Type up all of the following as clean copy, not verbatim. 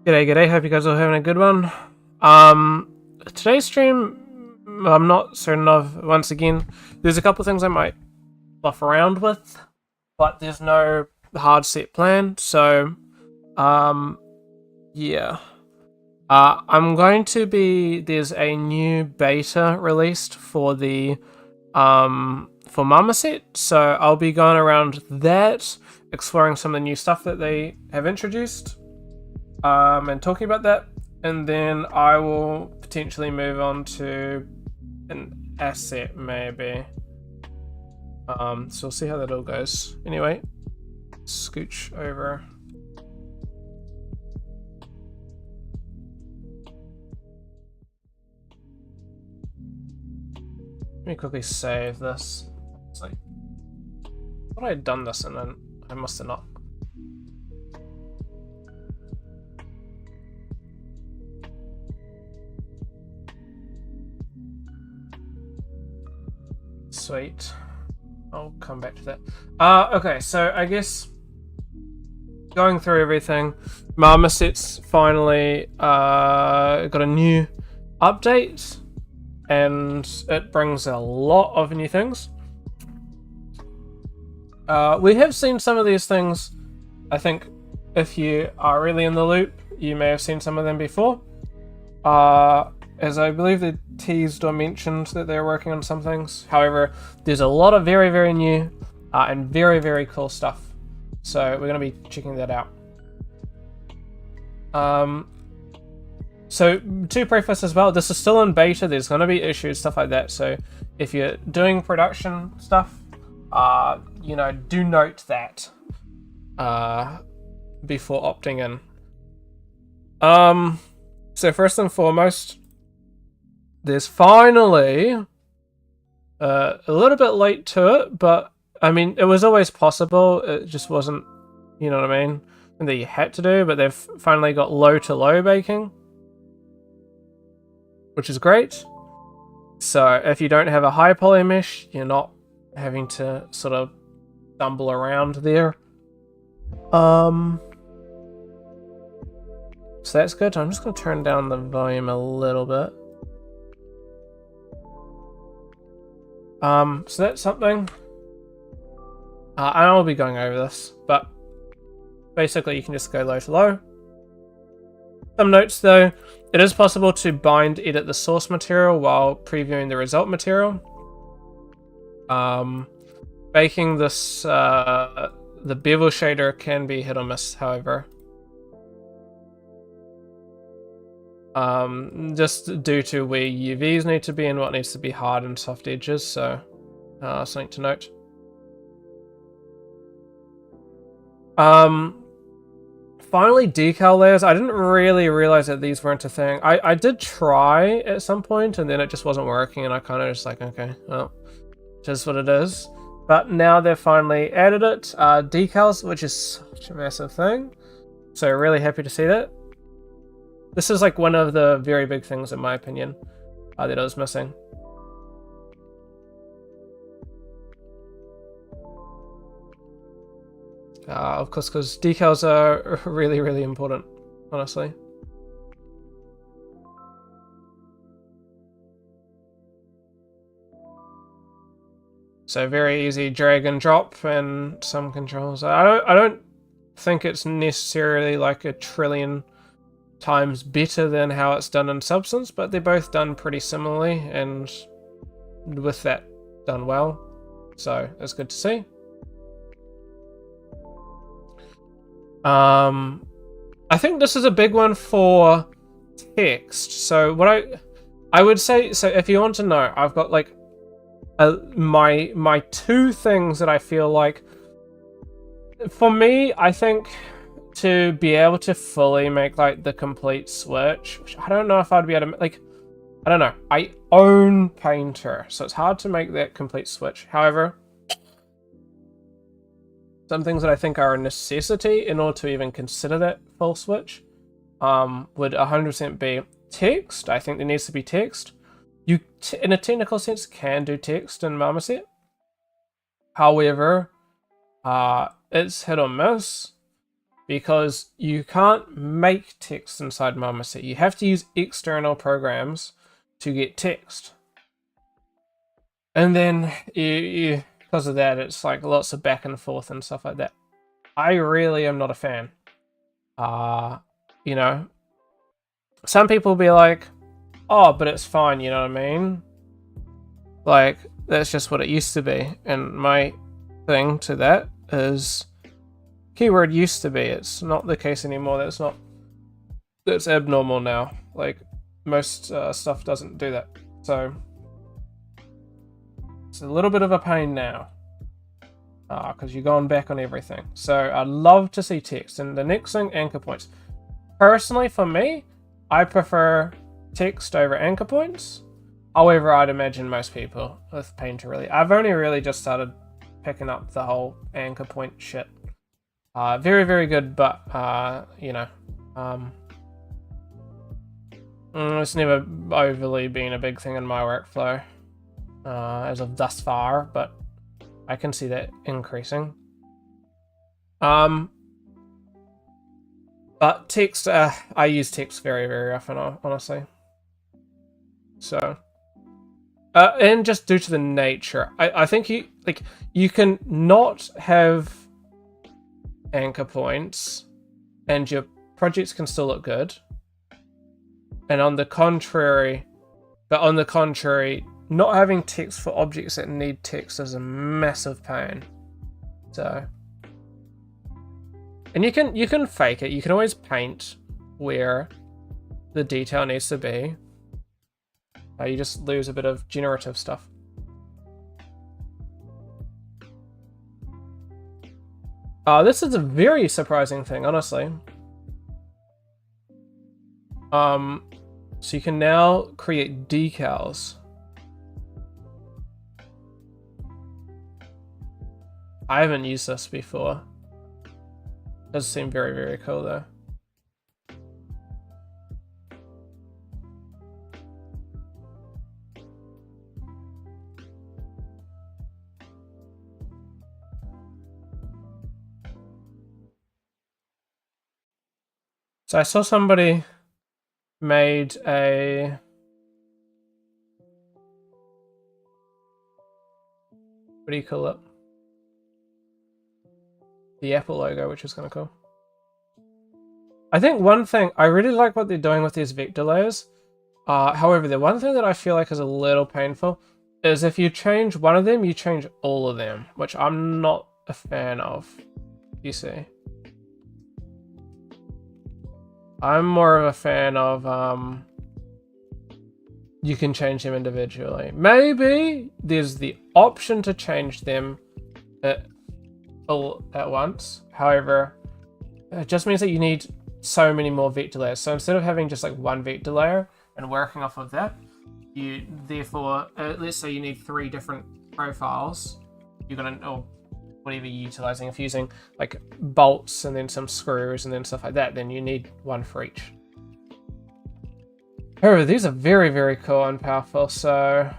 G'day, hope you guys are having a good one. Today's stream, I'm not certain of, once again, there's a couple of things I might buff around with, but there's no hard set plan, so, yeah. I'm going to be, there's a new beta released for the, for Marmoset, so I'll be going around that, exploring some of the new stuff that they have introduced. And talking about that, and then I will potentially move on to an asset, maybe. So we'll see how that all goes. Anyway, scooch over. Let me quickly save this. It's like, I thought I had done this and then I must have not. Sweet. I'll come back to that. Okay, so I guess going through everything, Marmoset's finally got a new update, and it brings a lot of new things. We have seen some of these things. I think if you are really in the loop, you may have seen some of them before. As I believe they teased or mentioned that they're working on some things. However, there's a lot of very, very new and very, very cool stuff. So we're going to be checking that out. So to preface as well, this is still in beta. There's going to be issues, stuff like that. So if you're doing production stuff, you know, do note that before opting in. So first and foremost, there's finally a little bit late to it, but I mean, it was always possible. It just wasn't, you know what I mean, and that you had to do, but they've finally got low to low baking, which is great. So if you don't have a high poly mesh, you're not having to sort of stumble around there. So that's good. I'm just going to turn down the volume a little bit. So that's something. I'll be going over this, but basically you can just go low to low. Some notes though, it is possible to bind edit the source material while previewing the result material. Baking this, the bevel shader can be hit or miss, however. Just due to where UVs need to be and what needs to be hard and soft edges, so something to note. Finally, decal layers. I didn't really realize that these weren't a thing. I did try at some point, and then it just wasn't working, and I kind of just like, okay, well, just what it is. But now they've finally added it. Decals, which is such a massive thing. So really happy to see that. This is like one of the very big things, in my opinion, that I was missing. Of course, because decals are really, really important, honestly. So very easy drag and drop and some controls. I don't think it's necessarily like a trillion times better than how it's done in Substance, but they're both done pretty similarly, and with that done well. So it's good to see. I think this is a big one for text. So what I would say, so if you want to know, I've got like my two things that I feel like, for me, I think to be able to fully make like the complete switch, which I don't know if I'd be able to, like, I don't know. I own Painter, so it's hard to make that complete switch. However, some things that I think are a necessity in order to even consider that full switch would 100% be text. I think there needs to be text. You, in a technical sense, can do text in Marmoset. However, it's hit or miss because you can't make text inside Marmoset. You have to use external programs to get text. And then you because of that, it's like lots of back and forth and stuff like that. I really am not a fan. You know, some people will be like, oh, but it's fine, you know what I mean? Like, that's just what it used to be. And my thing to that is, keyword used to be. It's not the case anymore. That's abnormal now. Like, most stuff doesn't do that. So it's a little bit of a pain now, because you're going back on everything. So I'd love to see text. And the next thing, anchor points. Personally, for me, I prefer text over anchor points. However, I'd imagine most people with Painter really. I've only really just started picking up the whole anchor point shit. Very, very good, but you know, it's never overly been a big thing in my workflow. As of thus far, but I can see that increasing. But text, I use text very, very often, honestly. So, and just due to the nature, I think you can not have anchor points, and your projects can still look good. And on the contrary, not having text for objects that need text is a massive pain. So, and you can fake it. You can always paint where the detail needs to be. You just lose a bit of generative stuff. This is a very surprising thing, honestly. So you can now create decals. I haven't used this before. Does seem very, very cool though. So I saw somebody made a... What do you call it? The Apple logo, which is kind of cool. I think one thing, I really like what they're doing with these vector layers. However, the one thing that I feel like is a little painful is if you change one of them, you change all of them, which I'm not a fan of, you see. I'm more of a fan of you can change them individually. Maybe there's the option to change them all at once. However, it just means that you need so many more vector layers. So instead of having just like one vector layer and working off of that, you therefore, let's say you need 3 different profiles. You're gonna, or whatever you're utilizing, if you're using like bolts and then some screws and then stuff like that, then you need 1 for each. However, these are very, very cool and powerful, so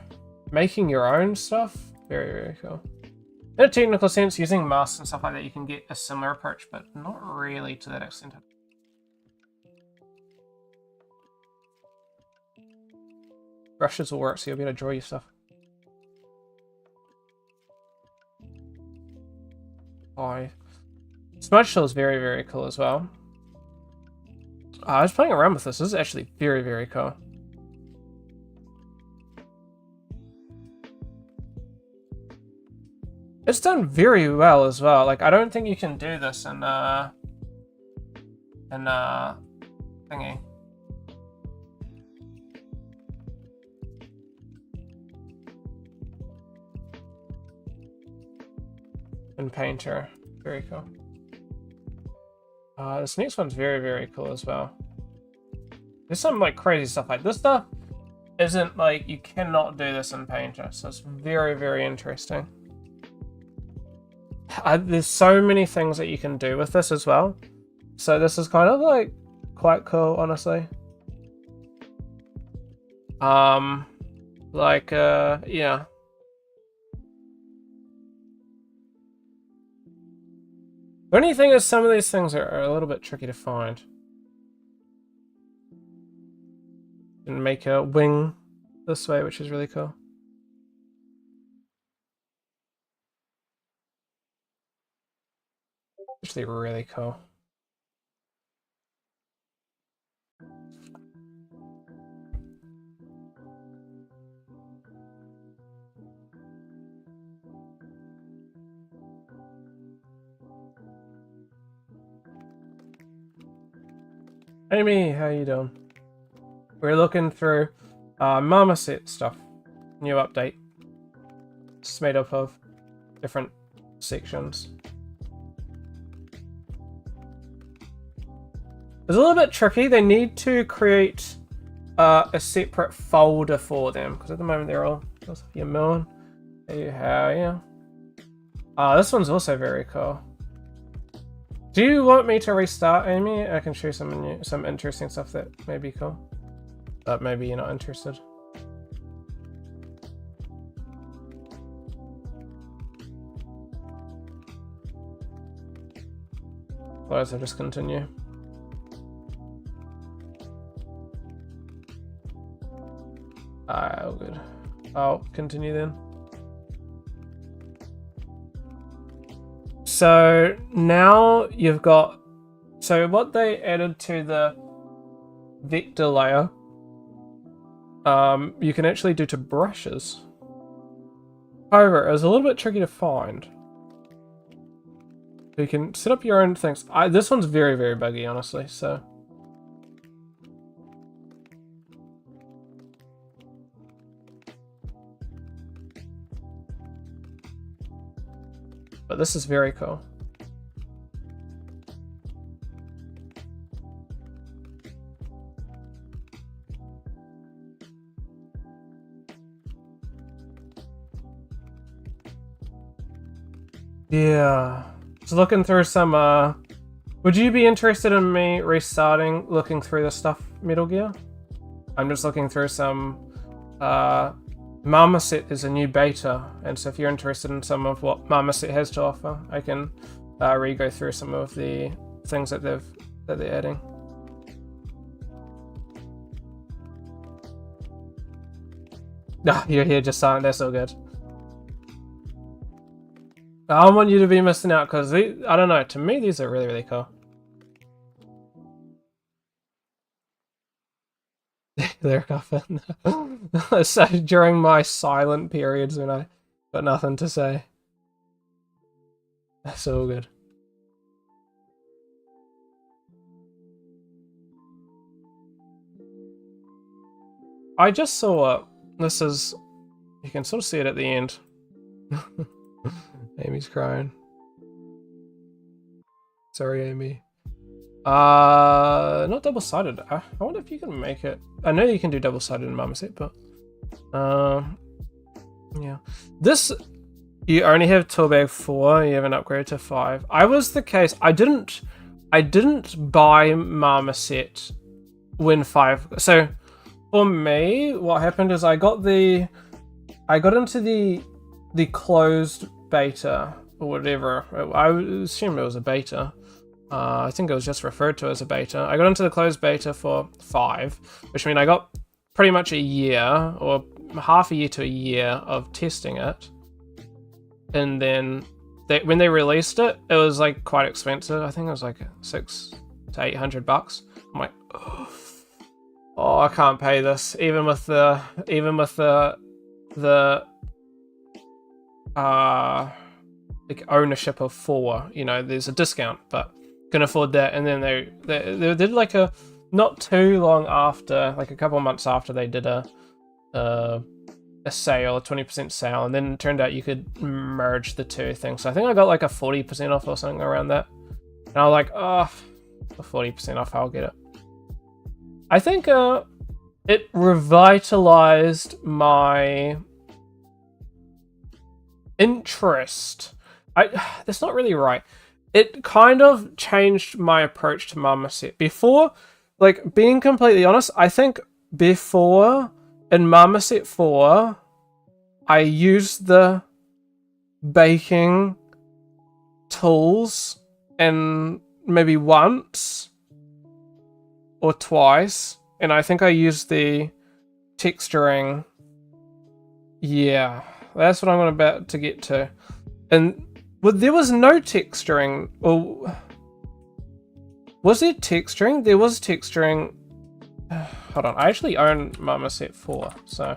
making your own stuff, very, very cool. In a technical sense, using masks and stuff like that, you can get a similar approach, but not really to that extent. Brushes will work, so you'll be able to draw your stuff. Smudge Tool is very, very cool as well. I was playing around with this. This is actually very, very cool. It's done very well as well. Like, I don't think you can do this in thingy. In Painter. Very cool. This next one's very, very cool as well. There's some like crazy stuff. Like this stuff isn't like, you cannot do this in Painter. So it's very, very interesting. There's so many things that you can do with this as well. So this is kind of like quite cool, honestly. Yeah. The only thing is some of these things are a little bit tricky to find. And make a wing this way, which is really cool. Actually really cool. Amy, how you doing? We're looking through Marmoset stuff. New update. It's made up of different sections. It's a little bit tricky. They need to create a separate folder for them, because at the moment they're all your moon. Hey, how yeah. This one's also very cool. Do you want me to restart, Amy? I can show you some interesting stuff that may be cool. But maybe you're not interested. Otherwise I'll just continue. Oh, good. I'll continue then. So now you've got, so what they added to the vector layer, you can actually do to brushes. However, it was a little bit tricky to find. You can set up your own things. This one's very, very buggy, honestly, so. But this is very cool. Yeah. Just looking through some, would you be interested in me restarting looking through the stuff, Metal Gear? I'm just looking through some, Marmoset is a new beta, and so if you're interested in some of what Marmoset has to offer, I can re-go through some of the things that they're adding. No, you're here just silent. That's so good. I don't want you to be missing out because I don't know. To me, these are really, really cool. They're coughing. So during my silent periods when I got nothing to say. That's so good. I just saw it. This is, you can sort of see it at the end. Amy's crying. Sorry, Amy. Not double-sided. I wonder if you can make it. I know you can do double-sided in Marmoset, but yeah. This, you only have Toolbag 4. You haven't upgraded to 5. I was the case. I didn't buy Marmoset when 5. So for me, what happened is I got into the closed beta or whatever. I assume it was a beta. I think it was just referred to as a beta. I got into the closed beta for 5, which means I got pretty much a year or half a year to a year of testing it. And then when they released it, it was like quite expensive. I think it was like $600 to $800. I'm like, oh, I can't pay this. Even with the like ownership of 4, you know, there's a discount, but can afford that. And then they did like a, not too long after, like a couple of months after, they did a sale, a 20% sale, and then it turned out you could merge the two things. So I think I got like a 40% off or something around that. And I was like, oh, for 40% off, I'll get it. I think it revitalized my interest. That's not really right. It kind of changed my approach to Marmoset. Before, like, being completely honest, I think before, in Marmoset 4, I used the baking tools and maybe once or twice, and I think I used the texturing. Yeah, that's what I'm about to get to. And there was no texturing, or was there texturing? There was texturing. Hold on, I actually own Marmoset 4, so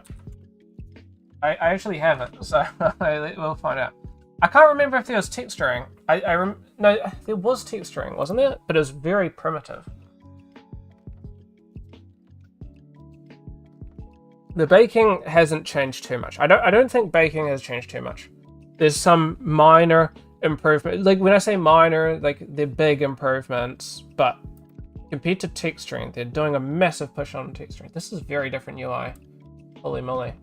I actually have it, so we'll find out. I can't remember if there was texturing. No, there was texturing, wasn't there? But it was very primitive. The baking hasn't changed too much. I don't think baking has changed too much. There's some minor improvement. Like, when I say minor, like, they're big improvements, but compared to texturing, they're doing a massive push on texturing. This is very different UI. Holy moly.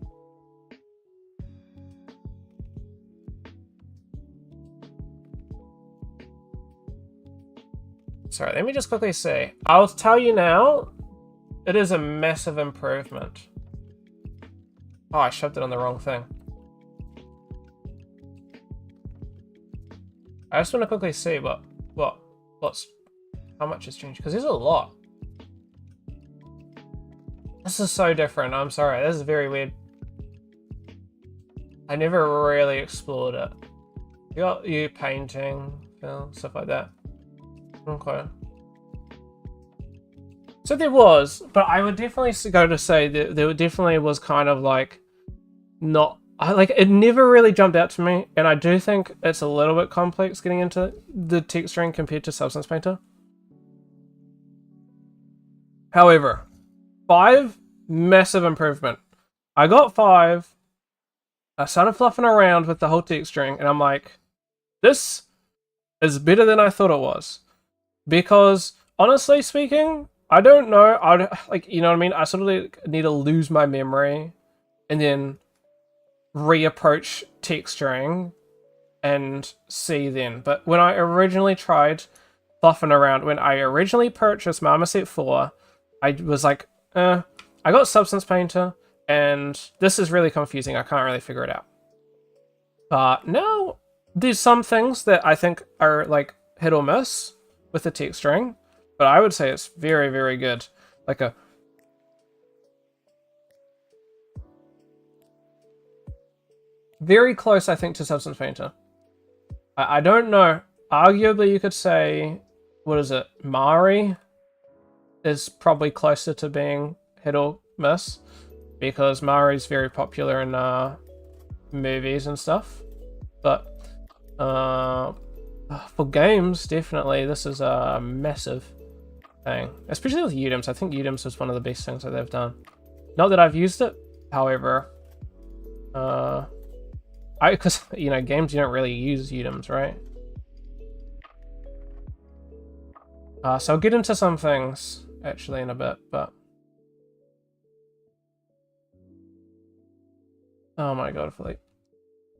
Sorry, let me just quickly see. I'll tell you now, it is a massive improvement. Oh, I shoved it on the wrong thing. I just want to quickly see how much has changed, because there's a lot. This is so different. I'm sorry, this is very weird. I never really explored it. You got you painting, stuff like that. Okay. So there was, but I would definitely go to say that there definitely was kind of like not. It never really jumped out to me, and I do think it's a little bit complex getting into the texturing compared to Substance Painter. However, 5, massive improvement. I got 5, I started fluffing around with the whole texturing, and I'm like, this is better than I thought it was. Because, honestly speaking, I don't know, you know what I mean? I sort of need to lose my memory, and then reapproach texturing and see then. But when I originally tried fluffing around, when I originally purchased Marmoset 4, I was like, I got Substance Painter, and this is really confusing. I can't really figure it out. But now, there's some things that I think are like hit or miss with the texturing, but I would say it's very, very good. Like a very close, I think, to Substance Painter. I don't know. Arguably, you could say, what is it? Mari is probably closer to being hit or miss, because Mari's very popular in movies and stuff. But for games, definitely, this is a massive thing. Especially with Udims. I think Udims was one of the best things that they've done. Not that I've used it, however, because games, you don't really use UDIMs, right? So I'll get into some things actually in a bit, but oh my god, Philippe.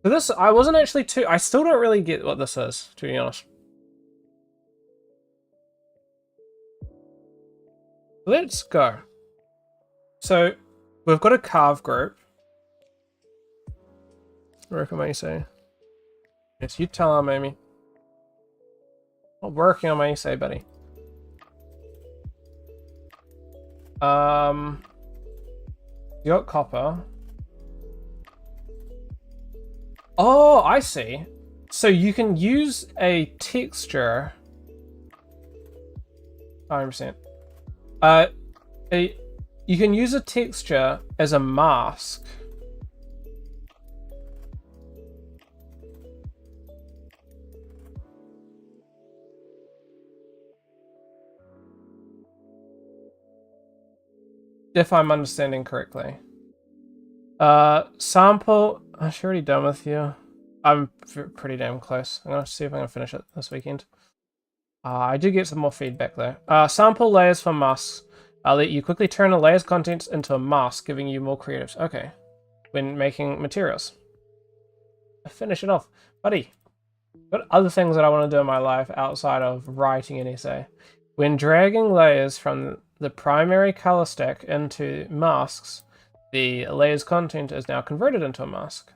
So this, I wasn't actually too. I still don't really get what this is, to be honest. Let's go. So we've got a carve group. What can I say? Yes, you tell him, Amy. I'm working on my essay, buddy. You got copper. Oh, I see. So you can use a texture. 100%. You can use a texture as a mask. If I'm understanding correctly. Sample. I'm already done with you. I'm pretty damn close. I'm gonna see if I can finish it this weekend. I do get some more feedback though. Sample layers for masks. I'll let you quickly turn a layer's contents into a mask, giving you more creatives. Okay. When making materials. Finish it off. Buddy. Got other things that I want to do in my life outside of writing an essay. When dragging layers from the primary color stack into masks, the layer's content is now converted into a mask.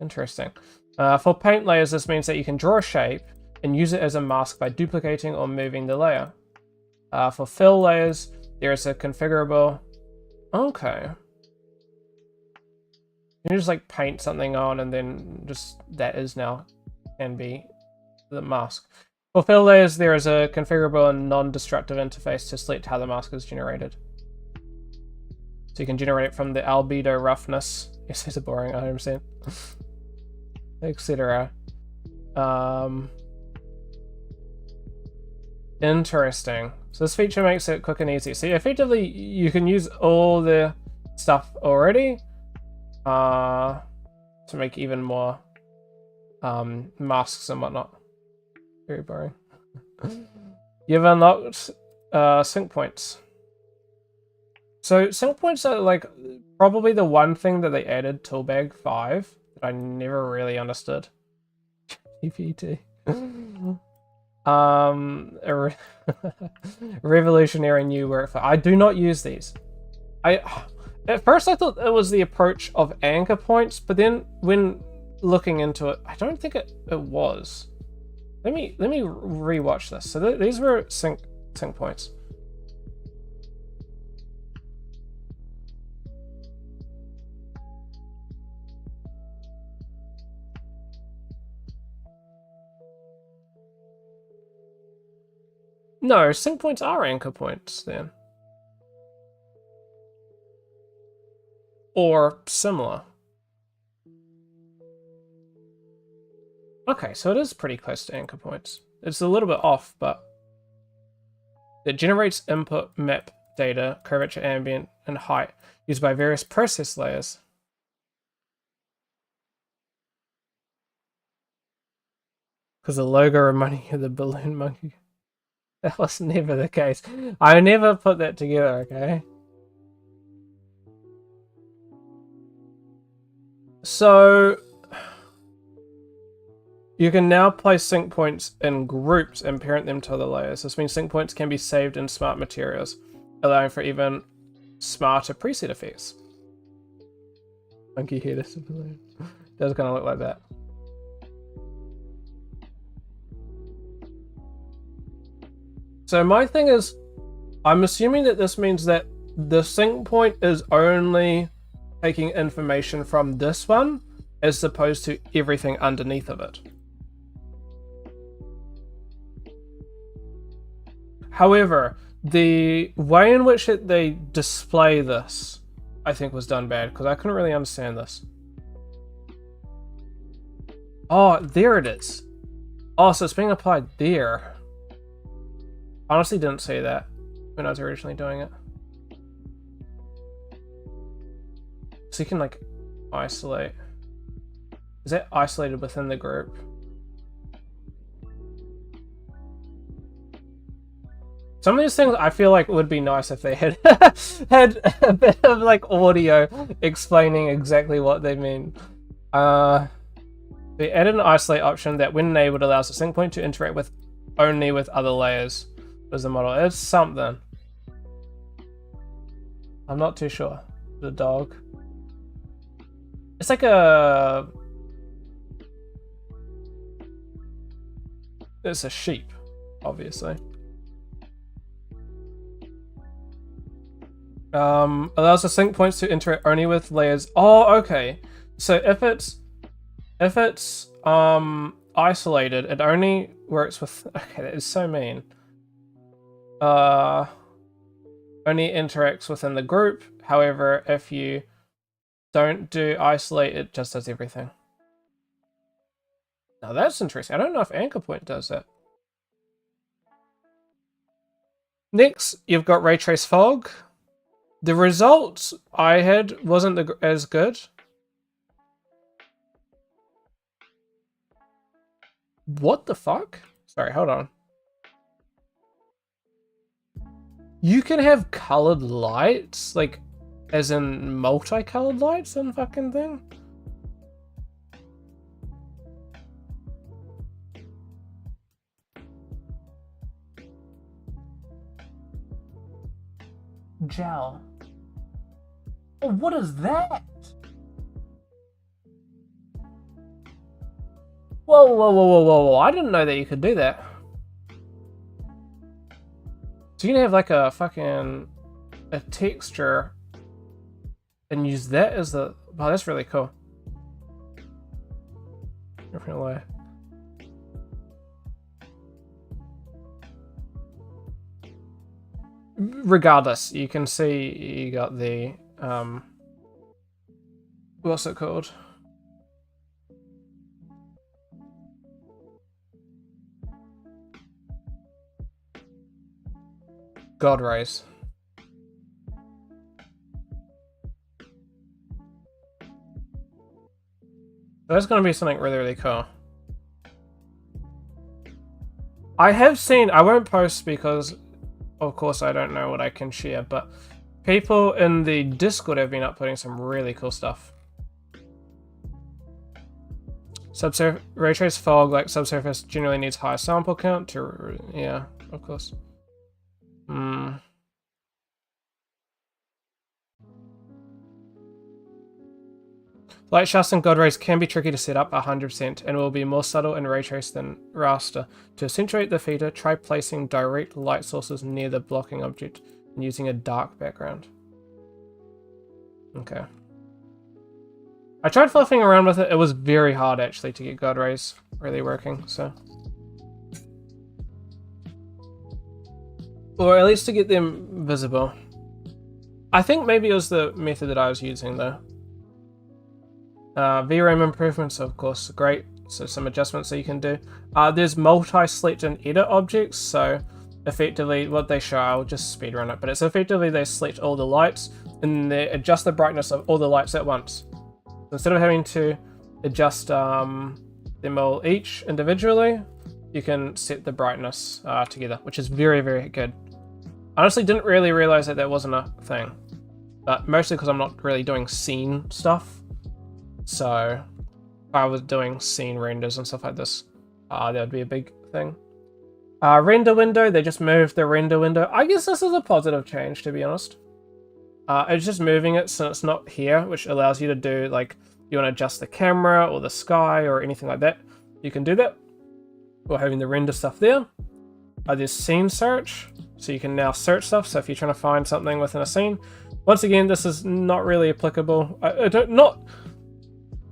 Interesting. For paint layers, this means that you can draw a shape and use it as a mask by duplicating or moving the layer. For fill layers, there is a configurable... Okay. You can just like paint something on and then just that is now can be the mask. For fill layers, there is a configurable and non-destructive interface to select how the mask is generated. So you can generate it from the albedo roughness. Yes, it's a boring 100%. Etc. Interesting. So this feature makes it quick and easy. So effectively, you can use all the stuff already to make even more masks and whatnot. Very boring. You've unlocked sync points. So sync points are like probably the one thing that they added to Bag 5 that I never really understood. GPT. A revolutionary new workflow. I do not use these. At first I thought it was the approach of anchor points, but then when looking into it, I don't think it was. Let me rewatch this. So these were sync points. No, sync points are anchor points then. Or similar. Okay, so it is pretty close to anchor points. It's a little bit off, but it generates input map data, curvature, ambient, and height used by various process layers. Because the logo reminding you of the balloon monkey. That was never the case. I never put that together, okay? So you can now place sync points in groups and parent them to other layers. This means sync points can be saved in smart materials, allowing for even smarter preset effects. Monkey head is a balloon. Does kind of look like that. So my thing is, I'm assuming that this means that the sync point is only taking information from this one as opposed to everything underneath of it. However, the way in which they display this, I think was done bad because I couldn't really understand this. Oh, there it is. Oh, so it's being applied there. Honestly didn't see that. when I was originally doing it. So you can like isolate. Is that isolated within the group? Some of these things I feel like would be nice if they had had a bit of like audio explaining exactly what they mean. They added an isolate option that, when enabled, allows the sync point to interact with only with other layers. As the model, it's something. I'm not too sure. The dog. It's like a. It's a sheep, obviously. Allows the sync points to interact only with layers. Oh, okay. So if it's isolated, it only works with. Okay, that is so mean. Only interacts within the group. However, if you don't do isolate, it just does everything. Now that's interesting. I don't know if Anchor Point does that. Next, you've got Ray Trace Fog. The results I had wasn't as good. What the fuck? Sorry, hold on. You can have colored lights, like, as in multicolored lights and fucking thing? Gel. Oh, what is that? Whoa, whoa, whoa, whoa, whoa, whoa. I didn't know that you could do that. So you can have like a fucking a texture and use that as the. Wow, that's really cool. Different way. Regardless, you can see you got the what's it called? God rays. That's going to be something really, really cool. I have seen, I won't post because of course I don't know what I can share, but people in the Discord have been uploading some really cool stuff. Ray Trace Fog, like subsurface, generally needs high sample count to, yeah, of course. Light shafts and God rays can be tricky to set up 100% and will be more subtle in Ray Trace than raster. To accentuate the feature, try placing direct light sources near the blocking object and using a dark background. Okay. I tried fluffing around with it. It was very hard actually to get God rays really working, so. Or at least to get them visible. I think maybe it was the method that I was using though. VRAM improvements, of course, great. So some adjustments that you can do. There's multi-select and edit objects, so effectively what they show, I'll just speedrun it, but it's effectively they select all the lights and they adjust the brightness of all the lights at once. So instead of having to adjust them all each individually, you can set the brightness together, which is very, very good. I honestly didn't really realize that that wasn't a thing, but mostly because I'm not really doing scene stuff. So if I was doing scene renders and stuff like this, that would be a big thing. Render window, they just moved the render window. I guess this is a positive change, to be honest. It's just moving it so it's not here, which allows you to do, like, you want to adjust the camera or the sky or anything like that. You can do that while having the render stuff there. There's scene search, so you can now search stuff. So if you're trying to find something within a scene, once again, this is not really applicable.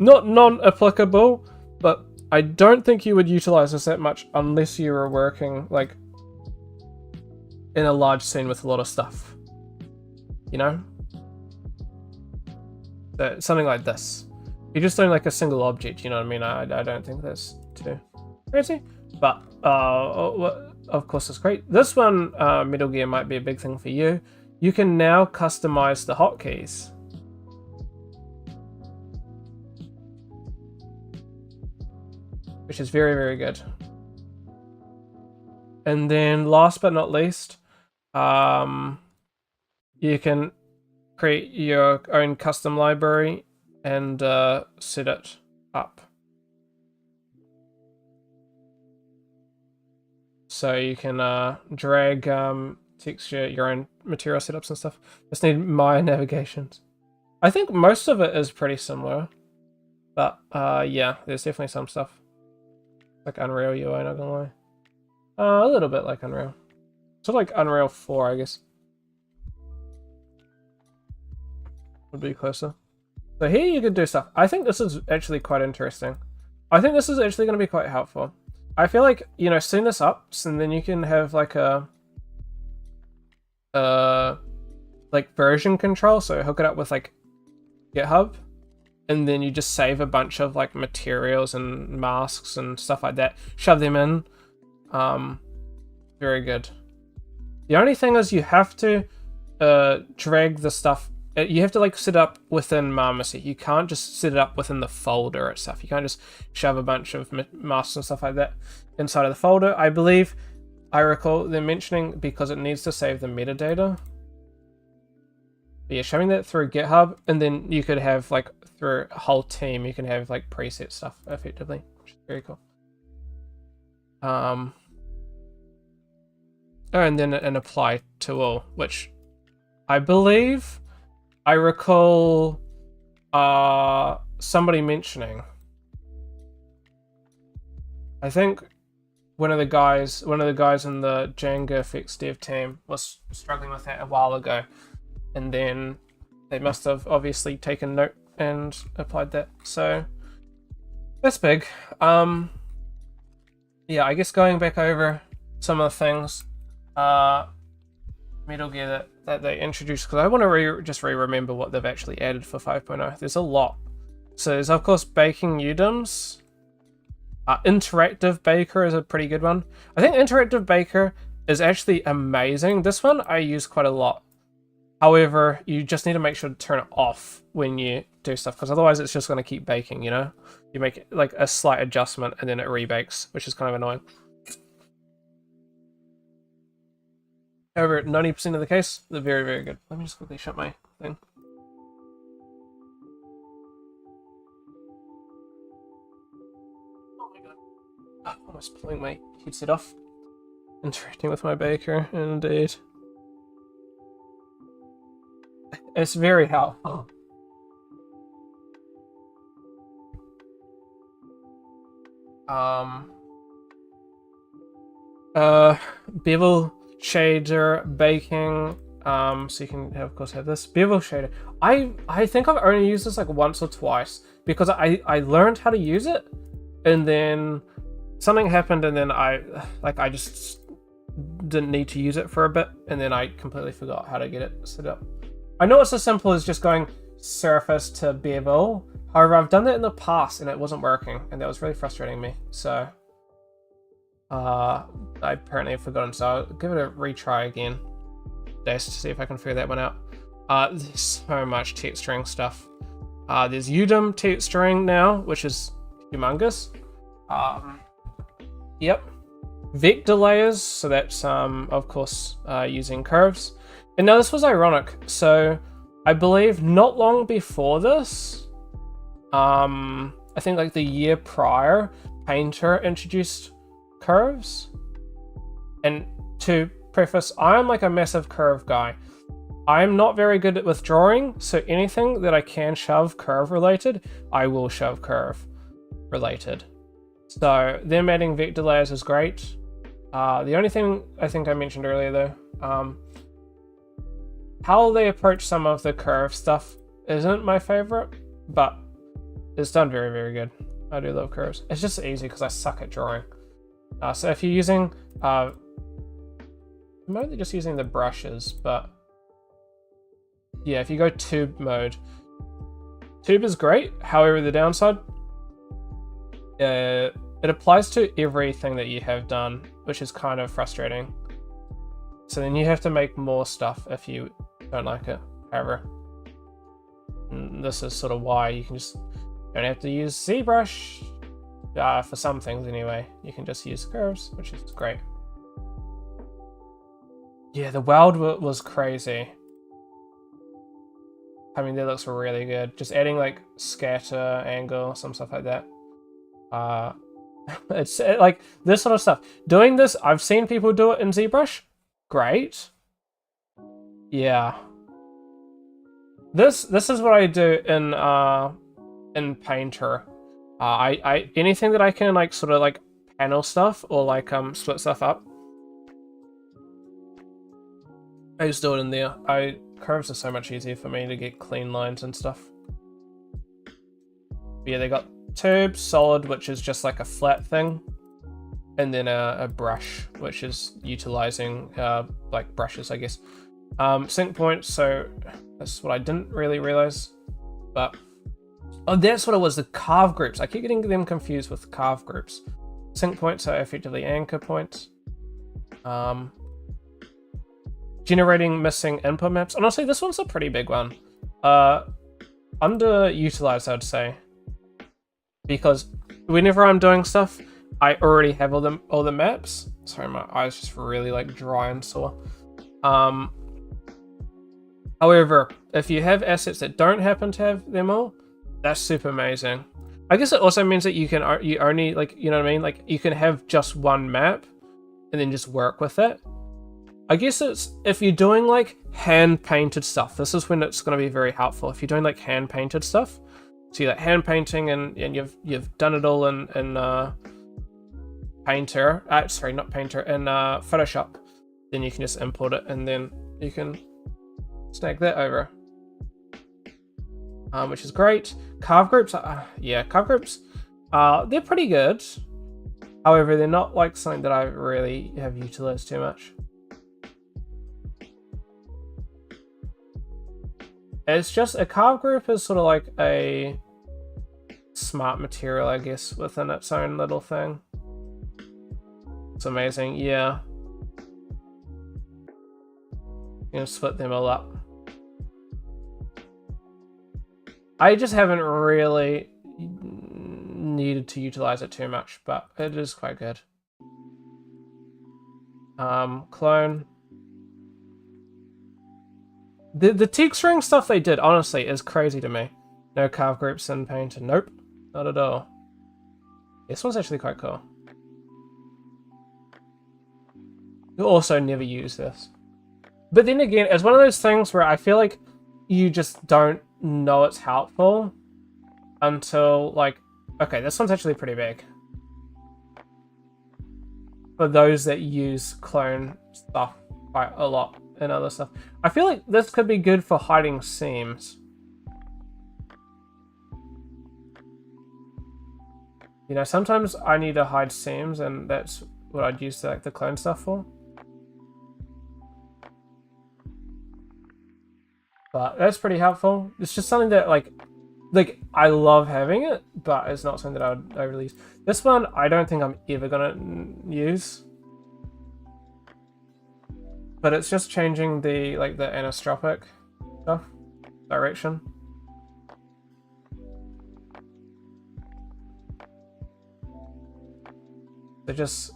Not non-applicable, but I don't think you would utilize this that much unless you were working like in a large scene with a lot of stuff. You know? Something like this. You're just doing like a single object, you know what I mean? I don't think that's too crazy. But of course is great. This one, Metal Gear, might be a big thing for you. You can now customize the hotkeys. Which is very, very good. And then last but not least, you can create your own custom library and set it up. So you can drag texture, your own material setups and stuff. Just need my navigations. I think most of it is pretty similar. But yeah, there's definitely some stuff. Like Unreal UI, not gonna lie. A little bit like Unreal. Sort of like Unreal 4, I guess. Would be closer. So here you could do stuff. I think this is actually quite interesting. I think this is actually going to be quite helpful. I feel like, you know, setting this up, and then you can have like a like version control. So hook it up with like GitHub, and then you just save a bunch of like materials and masks and stuff like that. Shove them in. Very good. The only thing is you have to drag the stuff. You have to like set it up within Marmoset. You can't just set it up within the folder itself. You can't just shove a bunch of masks and stuff like that inside of the folder. I believe, I recall them mentioning, because it needs to save the metadata. But yeah, shoving that through GitHub, and then you could have like through a whole team, you can have like preset stuff effectively, which is very cool. Oh, and then an apply tool, which I believe I recall somebody mentioning. I think one of the guys in the Django FX dev team was struggling with that a while ago, and then they must have obviously taken note and applied that. So that's big. Yeah, I guess going back over some of the things Metal Gear that they introduced, because I want to just remember what they've actually added for 5.0. There's a lot. So there's of course baking UDIMs. Interactive Baker is a pretty good one. I think Interactive Baker is actually amazing. This one I use quite a lot. However, you just need to make sure to turn it off when you do stuff, because otherwise it's just going to keep baking, you know? You make like a slight adjustment and then it rebakes, which is kind of annoying. However, 90% of the case, they're very, very good. Let me just quickly shut my thing. Oh my god. Oh, almost pulling my headset off. Interacting with my baker, indeed. It's very helpful. Bevel shader baking, so you can of course have this bevel shader. I think I've only used this like once or twice, because I learned how to use it, and then something happened, and then I just didn't need to use it for a bit, and then I completely forgot how to get it set up. I know it's as simple as just going surface to bevel. However, I've done that in the past and it wasn't working, and that was really frustrating me. So I apparently have forgotten, so I'll give it a retry again just to see if I can figure that one out. There's so much texturing stuff. There's UDIM texturing now, which is humongous. Yep. Vector layers, so that's of course using curves. And now this was ironic. So I believe not long before this, I think like the year prior, Painter introduced curves. And to preface, I'm like a massive curve guy. I'm not very good with drawing, so anything that I can shove curve related, I will shove curve related. So them adding vector layers is great. The only thing I think I mentioned earlier though, how they approach some of the curve stuff isn't my favorite, but it's done very, very good. I do love curves. It's just easy because I suck at drawing. So if you're using, I'm only just using the brushes, but yeah, if you go tube mode, tube is great. However, the downside, It applies to everything that you have done, which is kind of frustrating. So then you have to make more stuff if you don't like it, however. And this is sort of why you can just don't have to use ZBrush for some things anyway. You can just use curves, which is great. Yeah, the weld was crazy. I mean, that looks really good. Just adding like scatter, angle, some stuff like that. It's like this sort of stuff. Doing this, I've seen people do it in ZBrush. Great. Yeah. This is what I do in Painter. I anything that I can like sort of like panel stuff or like split stuff up, I just do it in there. Curves are so much easier for me to get clean lines and stuff. But yeah, they got tube, solid, which is just like a flat thing, and then a brush, which is utilizing like brushes, I guess. Sync point, so that's what I didn't really realize, but oh, that's what it was, the carve groups. I keep getting them confused with carve groups. Sync points are effectively anchor points. Generating missing input maps. Honestly, this one's a pretty big one. Underutilized, I'd say. Because whenever I'm doing stuff, I already have all the maps. Sorry, my eyes just really like dry and sore. However, if you have assets that don't happen to have them all, that's super amazing. I guess it also means that you only like, you know what I mean? Like you can have just one map and then just work with it. I guess it's, if you're doing like hand painted stuff, this is when it's going to be very helpful. If you're doing like hand painted stuff, so you're like hand painting and you've done it all in Painter, sorry, not Painter, in Photoshop, then you can just import it and then you can snag that over, which is great. Carve groups, yeah, carve groups, they're pretty good. However, they're not like something that I really have utilized too much. It's just a carve group is sort of like a smart material, I guess, within its own little thing. It's amazing, yeah. You know, split them all up. I just haven't really needed to utilize it too much, but it is quite good. Clone. The texturing stuff they did, honestly, is crazy to me. No carve groups in Painter. Nope, not at all. This one's actually quite cool. You'll also never use this. But then again, it's one of those things where I feel like you just don't know it's helpful until, like, okay, this one's actually pretty big. For those that use clone stuff quite a lot and other stuff. I feel like this could be good for hiding seams. You know, sometimes I need to hide seams and that's what I'd use like the clone stuff for. But that's pretty helpful. It's just something that like I love having it, but it's not something that I would overly use. This one, I don't think I'm ever gonna use. But it's just changing the like the anisotropic stuff direction. So just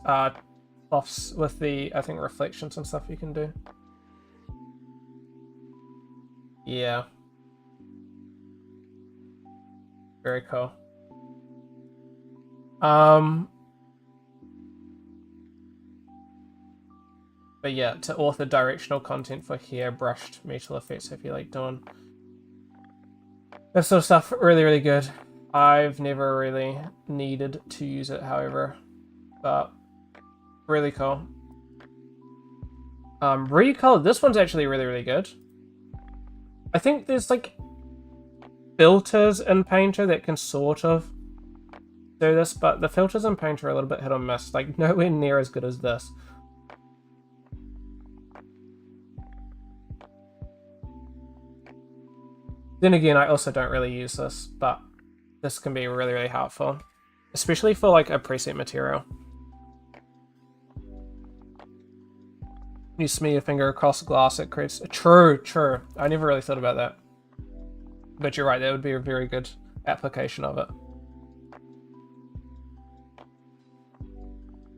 offs with the, I think, reflections and stuff you can do. Yeah. Very cool. But yeah, to author directional content for hair brushed metal effects if you like doing that sort of stuff, really good. I've never really needed to use it, however, but really cool. Recolor, this one's actually really good. I think there's like filters in Painter that can sort of do this, but the filters in Painter are a little bit hit or miss, like nowhere near as good as this. Then again, I also don't really use this, but this can be really helpful. especially for like a preset material. You smear your finger across glass, it creates... True, true. I never really thought about that. But you're right, that would be a very good application of it.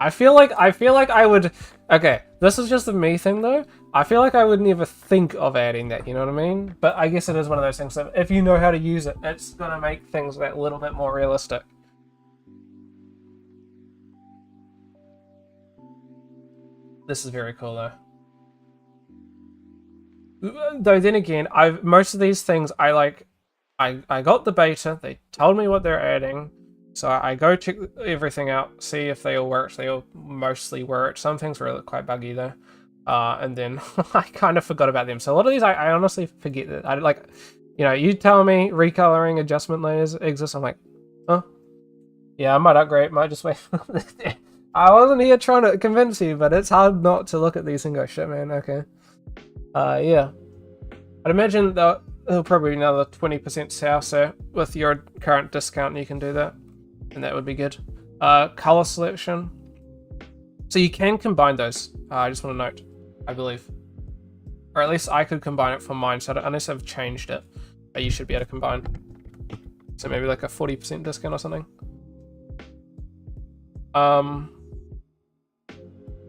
I feel like I would... Okay, this is just a me thing though. I feel like I would never think of adding that, you know what I mean? But I guess it is one of those things that if you know how to use it, it's gonna make things that little bit more realistic. This is very cool though. Though then again, most of these things I got the beta, they told me what they're adding, so I go check everything out, see if they all worked. They all mostly worked. Some things were quite buggy though. And then I kind of forgot about them. So a lot of these I honestly forget that. I like, you know, you tell me recoloring adjustment layers exist, I'm like, huh? Yeah, I might upgrade, might just wait. I wasn't here trying to convince you, but it's hard not to look at these and go, shit man, okay. Yeah. I'd imagine that it'll probably be another 20% sale, so with your current discount you can do that. And that would be good. Color selection. So you can combine those. I just want to note, I believe. Or at least I could combine it for mine, so unless I've changed it, but you should be able to combine. So maybe like a 40% discount or something.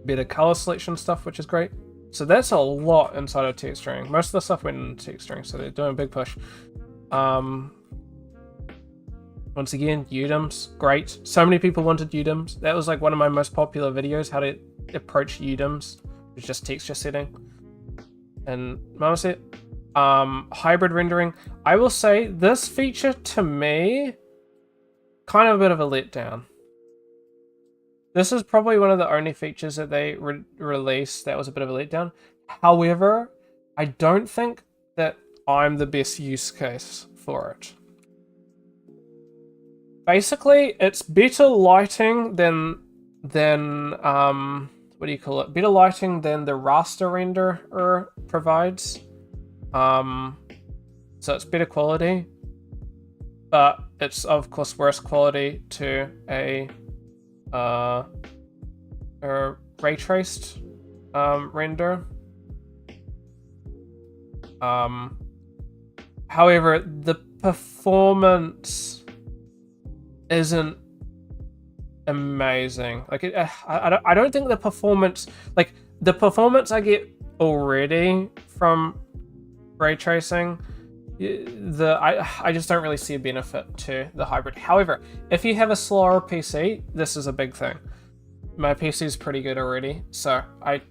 Better color selection stuff, which is great. So that's a lot inside of texturing. Most of the stuff went into texturing, so they're doing a big push. Once again, UDIMs, great. So many people wanted UDIMs. That was like one of my most popular videos, how to approach UDIMs, which is just texture setting. And Marmoset, hybrid rendering. I will say this feature to me, kind of a bit of a letdown. This is probably one of the only features that they released that was a bit of a letdown. However, I don't think that I'm the best use case for it. Basically, it's better lighting than what do you call it? Better lighting than the raster renderer provides. So it's better quality, but it's of course worse quality to a ray traced render. However, the performance isn't amazing. Like I don't think the performance, like the performance I get already from ray tracing, I just don't really see a benefit to the hybrid. However, if you have a slower PC, this is a big thing. My PC is pretty good already, so I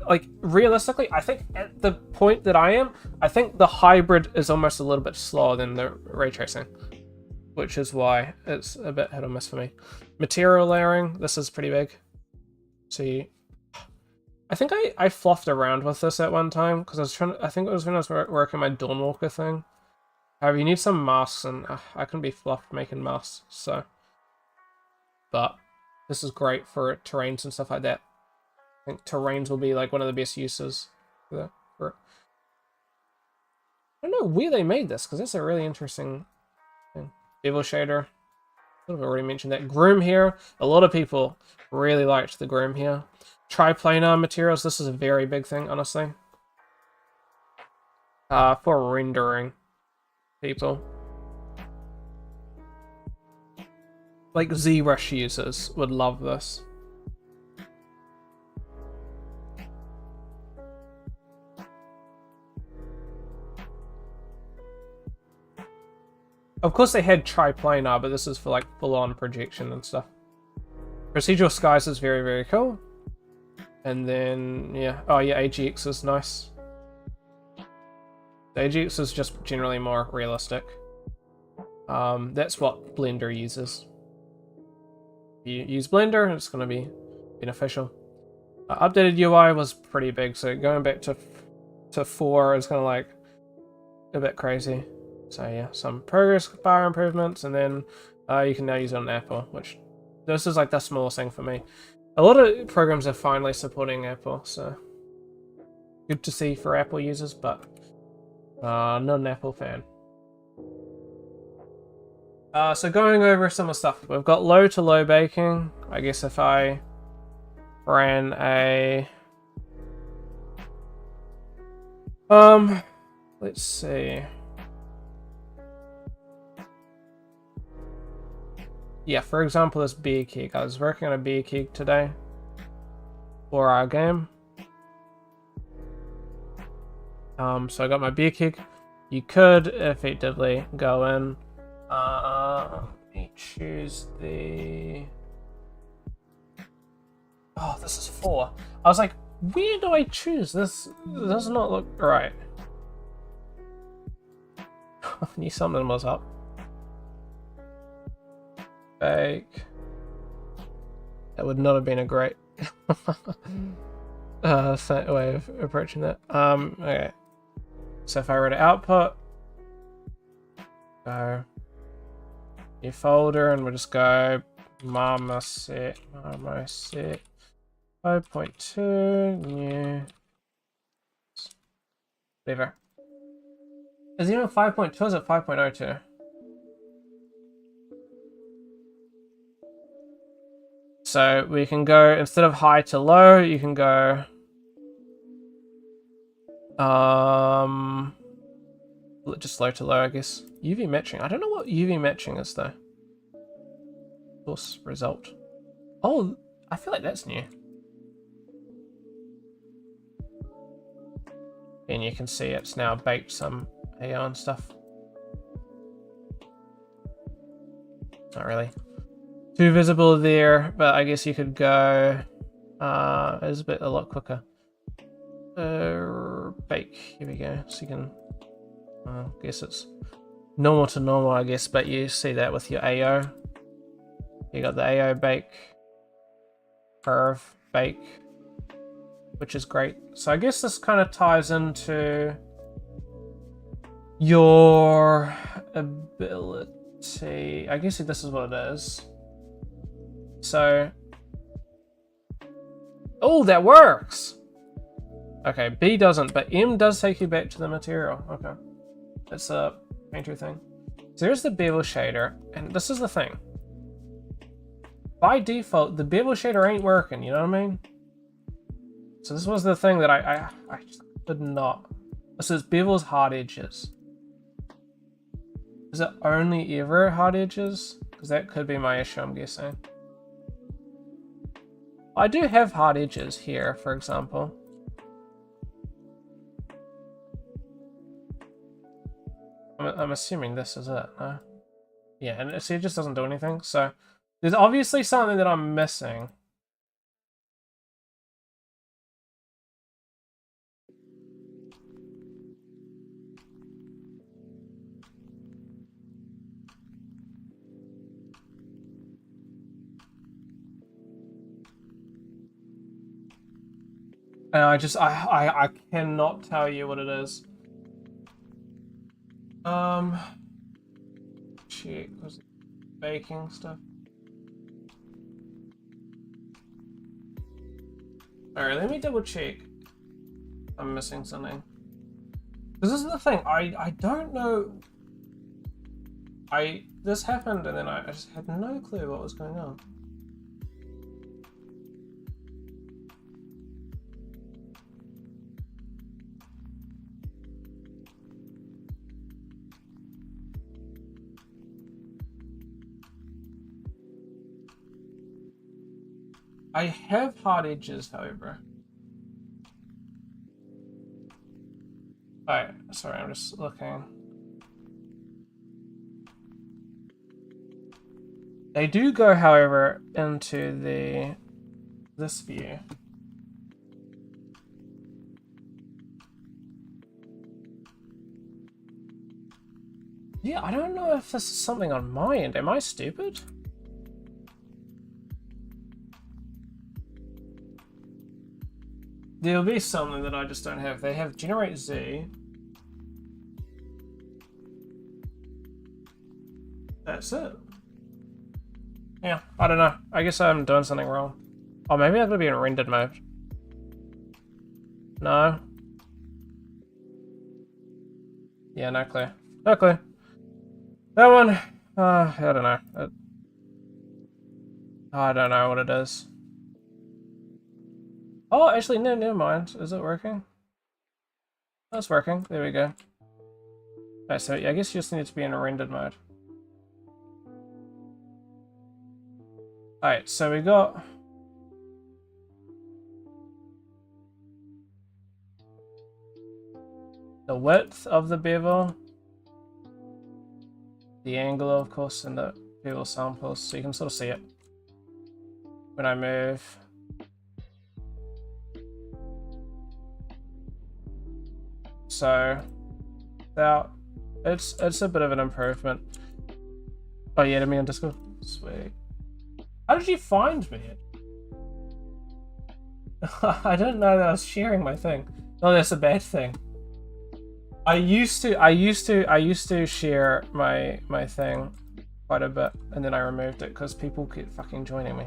like realistically, I think at the point that I am, I think the hybrid is almost a little bit slower than the ray tracing, which is why it's a bit hit or miss for me. Material layering, this is pretty big. See, I think I fluffed around with this at one time because I was trying to, I think it was when I was working my Dawnwalker thing. However, you need some masks, and I couldn't be fluffed making masks, so. But this is great for terrains and stuff like that. I think terrains will be like one of the best uses for that. I don't know where they made this, because that's a really interesting thing. Bevel shader. I've already mentioned that. Groom here. A lot of people really liked the groom here. Triplanar materials. This is a very big thing, honestly. For rendering people. Like ZRush users would love this. Of course they had triplanar, but this is for like full-on projection and stuff. Procedural skies is very, very cool. And then, yeah. Oh yeah, AGX is nice. The AGX is just generally more realistic. That's what Blender uses. If you use Blender, it's going to be beneficial. Updated UI was pretty big, so going back to 4 is kind of like a bit crazy. So yeah, some progress bar improvements, and then you can now use it on Apple, which this is like the smallest thing for me. A lot of programs are finally supporting Apple, so good to see for Apple users, but not an Apple fan. So going over some of the stuff, we've got low to low baking. I guess if I ran a let's see. Yeah, for example, this beer keg. I was working on a beer keg today for our game. So I got my beer keg. You could effectively go in. Let me choose the. Oh, this is 4. I was like, where do I choose? This does not look right. I knew something was up. Bake. That would not have been a great way of approaching that. Okay. So if I were to output, go new folder, and we'll just go marmoset 5.2 new. Whatever. Is it even 5.2 or is it 5.02? So we can go, instead of high to low, you can go just low to low, I guess. UV matching. I don't know what UV matching is though. Source result. Oh, I feel like that's new. And you can see it's now baked some AO and stuff. Not really too visible there, but I guess you could go it's a lot quicker. Bake, here we go. So you can I guess it's normal to normal, I guess, but you see that with your AO. You got the AO bake, curve, bake, which is great. So I guess this kind of ties into your ability. I guess this is what it is. So, oh, that works. Okay, B doesn't, but M does take you back to the material. Okay, that's a painter thing. So there's the bevel shader, and this is the thing. By default, the bevel shader ain't working. You know what I mean? So this was the thing that I just could not. This is bevel's hard edges. Is it only ever hard edges? Because that could be my issue, I'm guessing. I do have hard edges here, for example. I'm assuming this is it, no? Yeah, and see, it just doesn't do anything. So there's obviously something that I'm missing. And I cannot tell you what it is. Check, was it baking stuff? Alright, let me double check. I'm missing something. Because this is the thing, I don't know. This happened and then I just had no clue what was going on. I have hard edges, however. Alright, sorry, I'm just looking. They do go, however, into this view. Yeah, I don't know if this is something on my end. Am I stupid? There'll be something that I just don't have. They have generate Z. That's it. Yeah, I don't know. I guess I'm doing something wrong. Oh, maybe I'm gonna be in rendered mode. No. Yeah, no clue. No clue. That one, I don't know. I don't know what it is. Oh, actually, no, never mind. Is it working? Oh, it's working. There we go. Okay, so I guess you just need to be in a rendered mode. Alright, so we got... the width of the bevel. The angle, of course, and the bevel samples, so you can sort of see it when I move. So, that it's a bit of an improvement. Oh, yeah, to me on Discord. Sweet. How did you find me? I didn't know that I was sharing my thing. No, that's a bad thing. I used to share my thing quite a bit, and then I removed it because people kept fucking joining me.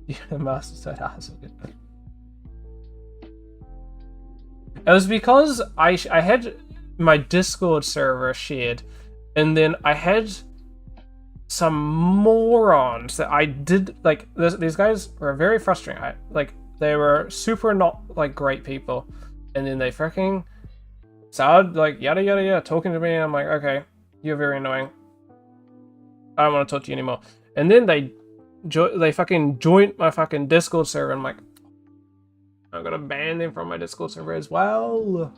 Yeah, Master said it was because I had my Discord server shared, and then I had some morons that I did like. These guys were very frustrating. They were super not like great people, and then they freaking started like yada yada yada talking to me, and I'm like, okay, you're very annoying. I don't want to talk to you anymore. And then they fucking joined my fucking Discord server. I'm like, I'm gonna ban them from my Discord server as well.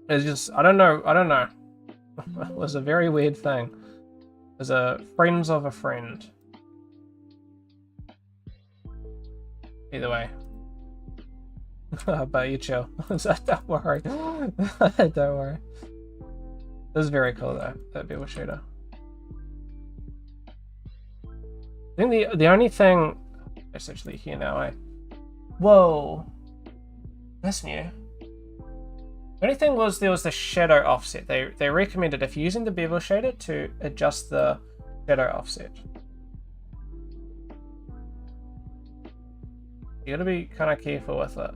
It's just I don't know. It was a very weird thing. As a friends of a friend. Either way. But you chill. Don't worry. Don't worry. This is very cool though, that bevel shooter. I think the only thing it's actually here now, eh? Whoa. That's new. The only thing was there was the shadow offset. They recommended if you're using the bevel shader to adjust the shadow offset. You gotta be kind of careful with it.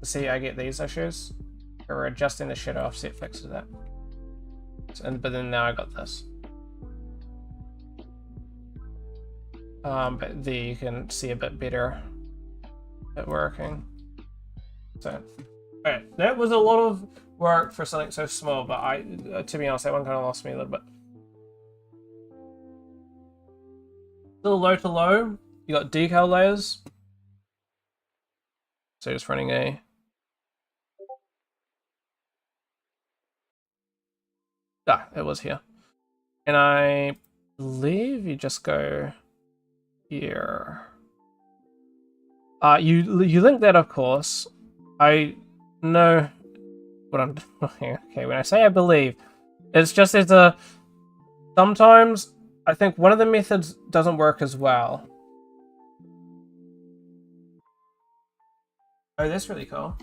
See, I get these issues. Or adjusting the shadow offset fixes that. But then now I got this. But there you can see a bit better it working. So, okay, that was a lot of work for something so small, but to be honest, that one kind of lost me a little bit. Still low to low. You got decal layers. So just running a. Ah, it was here. And I believe you just go here. You link that, of course. I know what I'm doing. Okay, when I say I believe, it's just sometimes I think one of the methods doesn't work as well. Oh, that's really cool.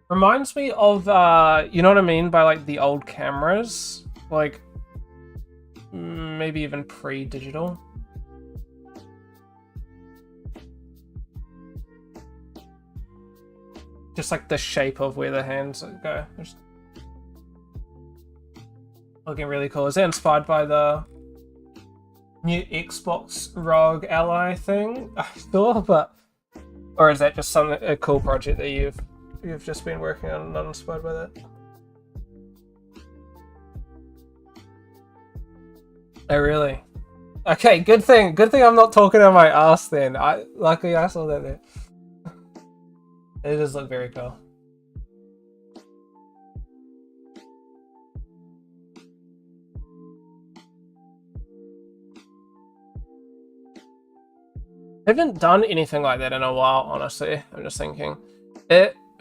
Reminds me of, you know what I mean by like the old cameras? Like, maybe even pre-digital. Just like the shape of where the hands go. Just looking really cool. Is that inspired by the new Xbox ROG Ally thing? I thought, but... Or is that just a cool project that you've just been working on and not inspired by that? Oh, really? Okay, good thing I'm not talking on my ass then. Luckily I saw that there. It does look very cool. I haven't done anything like that in a while, honestly. I'm just thinking.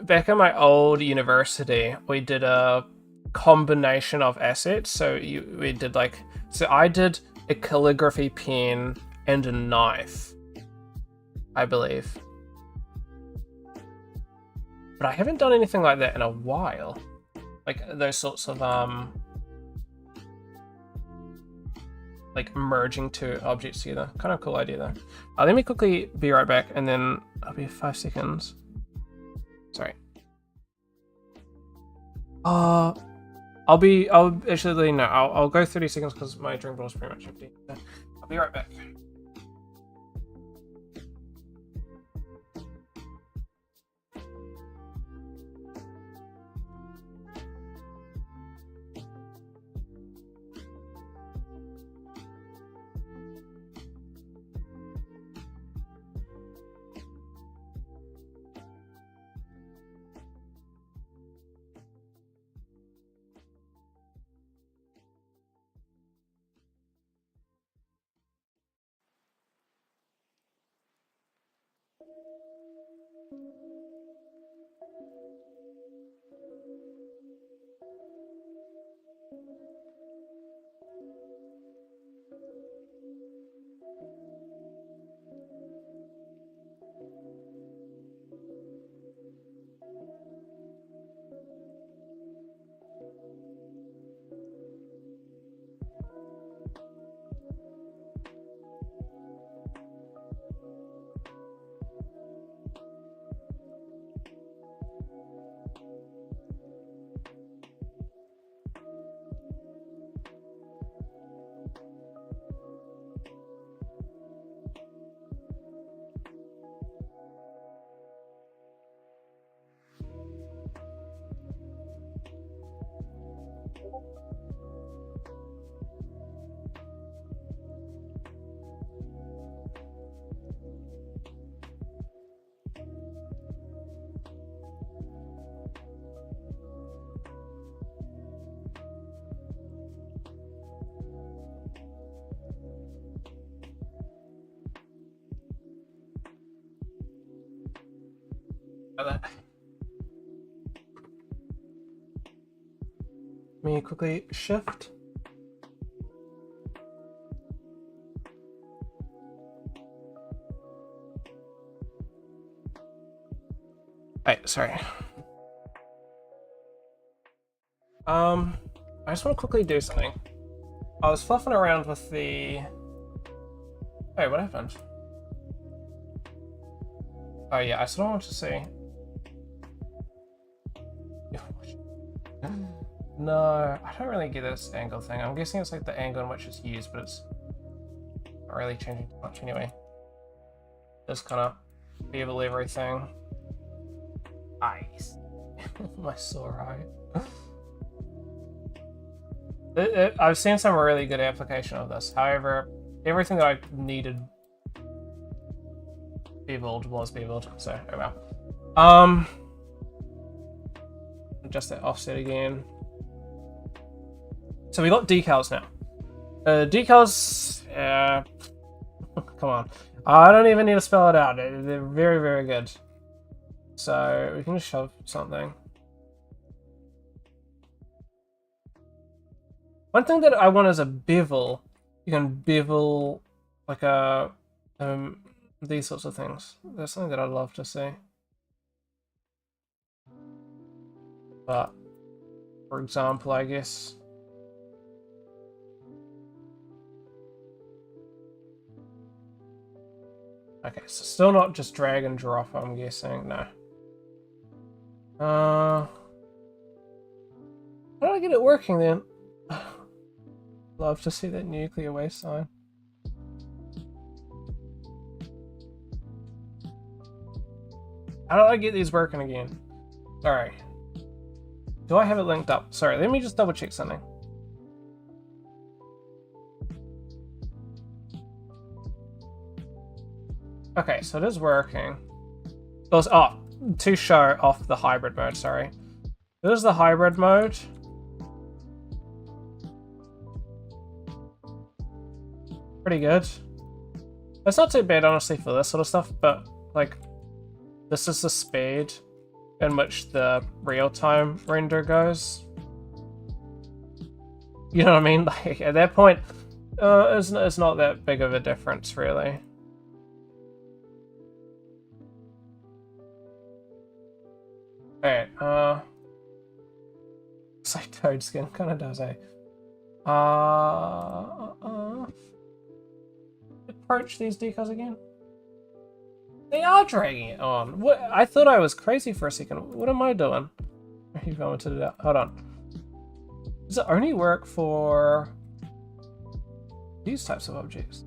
Back in my old university, we did a combination of assets. So I did a calligraphy pen and a knife, I believe. But I haven't done anything like that in a while. Like those sorts of like merging two objects together. Kind of cool idea though. Let me quickly be right back, and then I'll be 5 seconds. Sorry. I'll actually, no, I'll go 30 seconds because my drink bottle is pretty much empty. So I'll be right back. Let me quickly shift. Alright, sorry. I just want to quickly do something. I was fluffing around with the... Hey, what happened? Oh yeah, I still want to see. No, I don't really get this angle thing. I'm guessing it's like the angle in which it's used, but it's not really changing too much anyway. Just kind of bevel everything. Ice. My sore eye. I've seen some really good application of this. However, everything that I needed beveled was beveled, so oh well. Adjust that offset again. So we got decals now. Decals, come on. I don't even need to spell it out. They're very, very good. So we can just shove something. One thing that I want is a bevel. You can bevel like a these sorts of things. That's something that I'd love to see. But for example, I guess. Okay, so still not just drag and drop, I'm guessing. No. How do I get it working then? Love to see that nuclear waste sign. How do I get these working again? Sorry. Do I have it linked up? Sorry, let me just double check something. Okay, so it is working. Oh, to show off the hybrid mode, sorry. This is the hybrid mode. Pretty good. It's not too bad, honestly, for this sort of stuff, but, like, this is the speed in which the real-time render goes. You know what I mean? Like, at that point, it's not that big of a difference, really. Alright, looks like Toad Skin kind of does, eh? approach these decals again? They are dragging it on. What? I thought I was crazy for a second. What am I doing? You going to the... Hold on. Does it only work for these types of objects?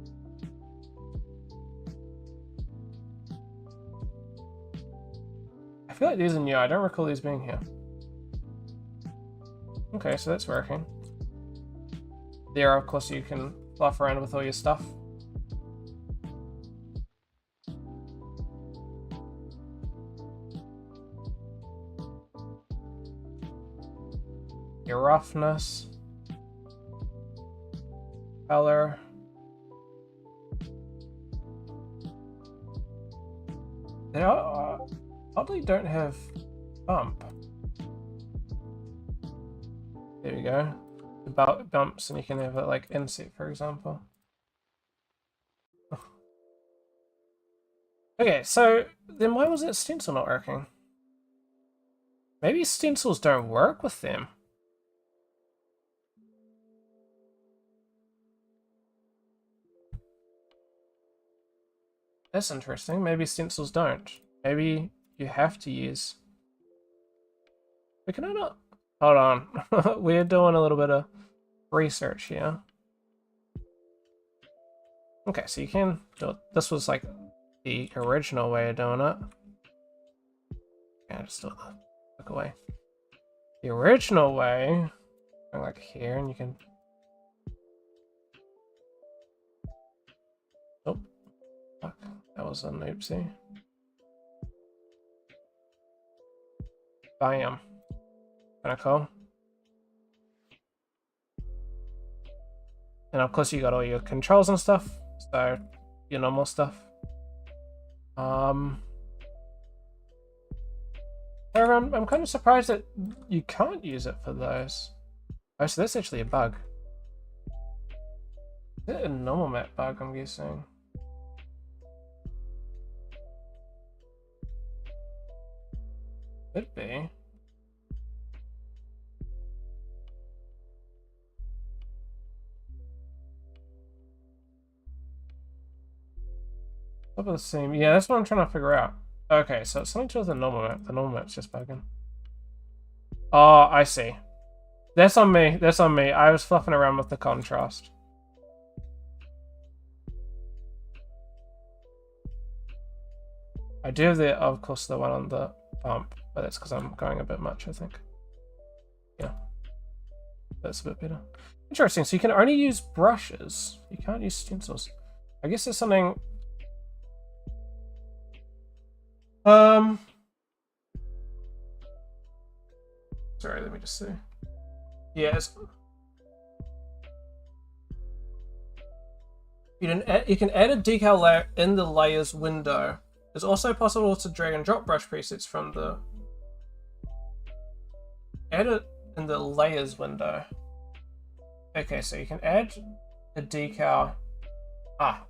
I feel like these are new. I don't recall these being here. Okay, so that's working. There, of course, you can fluff around with all your stuff. Your roughness. Color. They oddly don't have bump. There we go. The bumps, and you can have it like inset, for example. Okay, so then why was that stencil not working? Maybe stencils don't work with them. That's interesting. Maybe stencils don't. Maybe you have to use... But can I not... Hold on. We're doing a little bit of research here. Okay, so you can do it. This was like the original way of doing it. Yeah, just do it. Look away. The original way, going like here, and you can... Oh, fuck. That was an oopsie. Bam. Kinda cool. And of course you got all your controls and stuff, so your normal stuff. However, I'm kind of surprised that you can't use it for those. Oh, so that's actually a bug. Is it a normal map bug, I'm guessing? Could be. Top of the same. Yeah, that's what I'm trying to figure out. Okay, so it's something to do with the normal map. The normal map's just bugging. Oh, I see. That's on me. That's on me. I was fluffing around with the contrast. I do have the, of course, the one on the bump, but that's because I'm going a bit much, I think. Yeah. That's a bit better. Interesting. So you can only use brushes. You can't use stencils. I guess there's something... Sorry, let me just see. Yeah, you can add a decal layer in the layers window. It's also possible to drag and drop brush presets from the... Add it in the layers window. Okay, so you can add a decal... Ah,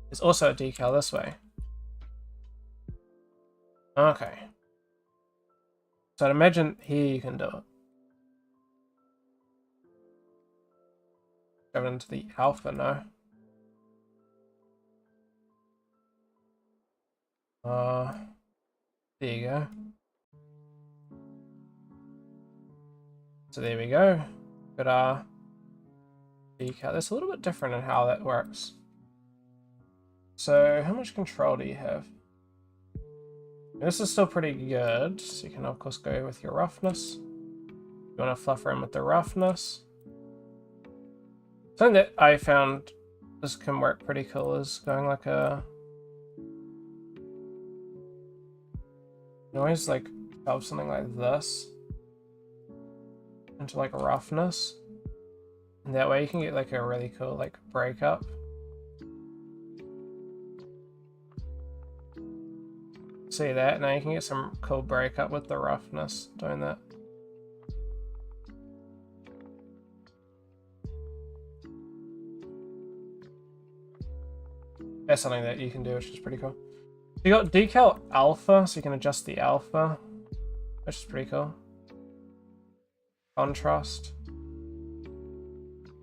there's also a decal this way. Okay. So I'd imagine here you can do it. Go into the alpha now. There you go. So there we go. Got decal. That's a little bit different in how that works. So how much control do you have? This is still pretty good, so you can of course go with your roughness. You want to fluff around with the roughness. Something that I found this can work pretty cool is going like a... You always like shove something like this into like a roughness. And that way you can get like a really cool like breakup. See that? Now you can get some cool breakup with the roughness doing that. That's something that you can do, which is pretty cool. You got decal alpha, so you can adjust the alpha, which is pretty cool. Contrast.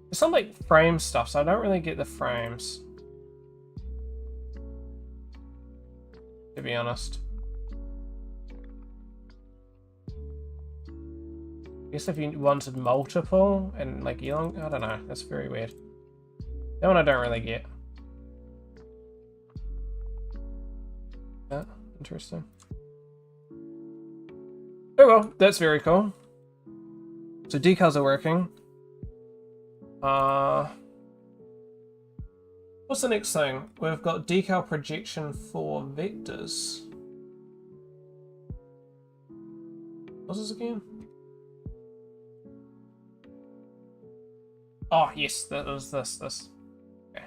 There's some like frame stuff, so I don't really get the frames. to be honest. I guess if you wanted multiple and like elong, I don't know, that's very weird. That one I don't really get. Yeah, interesting. Oh well, that's very cool. So decals are working. What's the next thing? We've got decal projection for vectors. What's this again? Oh yes, that was this. Okay.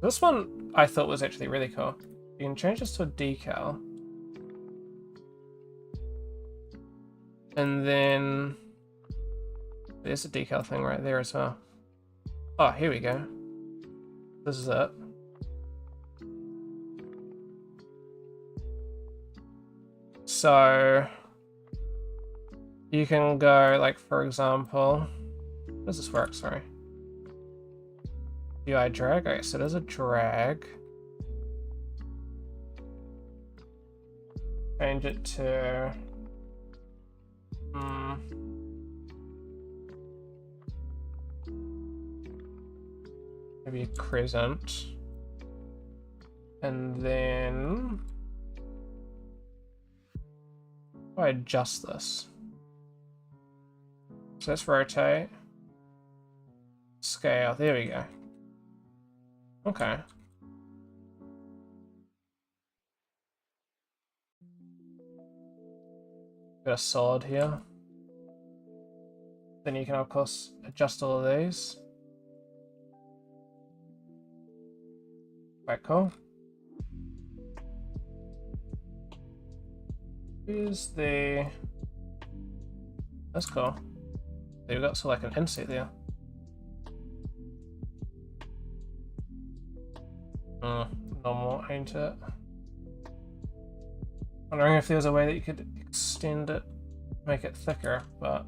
This one I thought was actually really cool. You can change this to a decal. And then there's a decal thing right there as well. Oh, here we go. This is it. So you can go, like, for example, how does this work? Sorry. UI drag? Okay, so there's a drag. Change it to maybe a crescent. And then if I adjust this. So let's rotate. Scale. There we go. Okay. Got a solid here. Then you can of course adjust all of these. Quite cool. Here's the... That's cool. So you've got so like an inset there. Normal, ain't it? Wondering if there's a way that you could extend it, make it thicker, but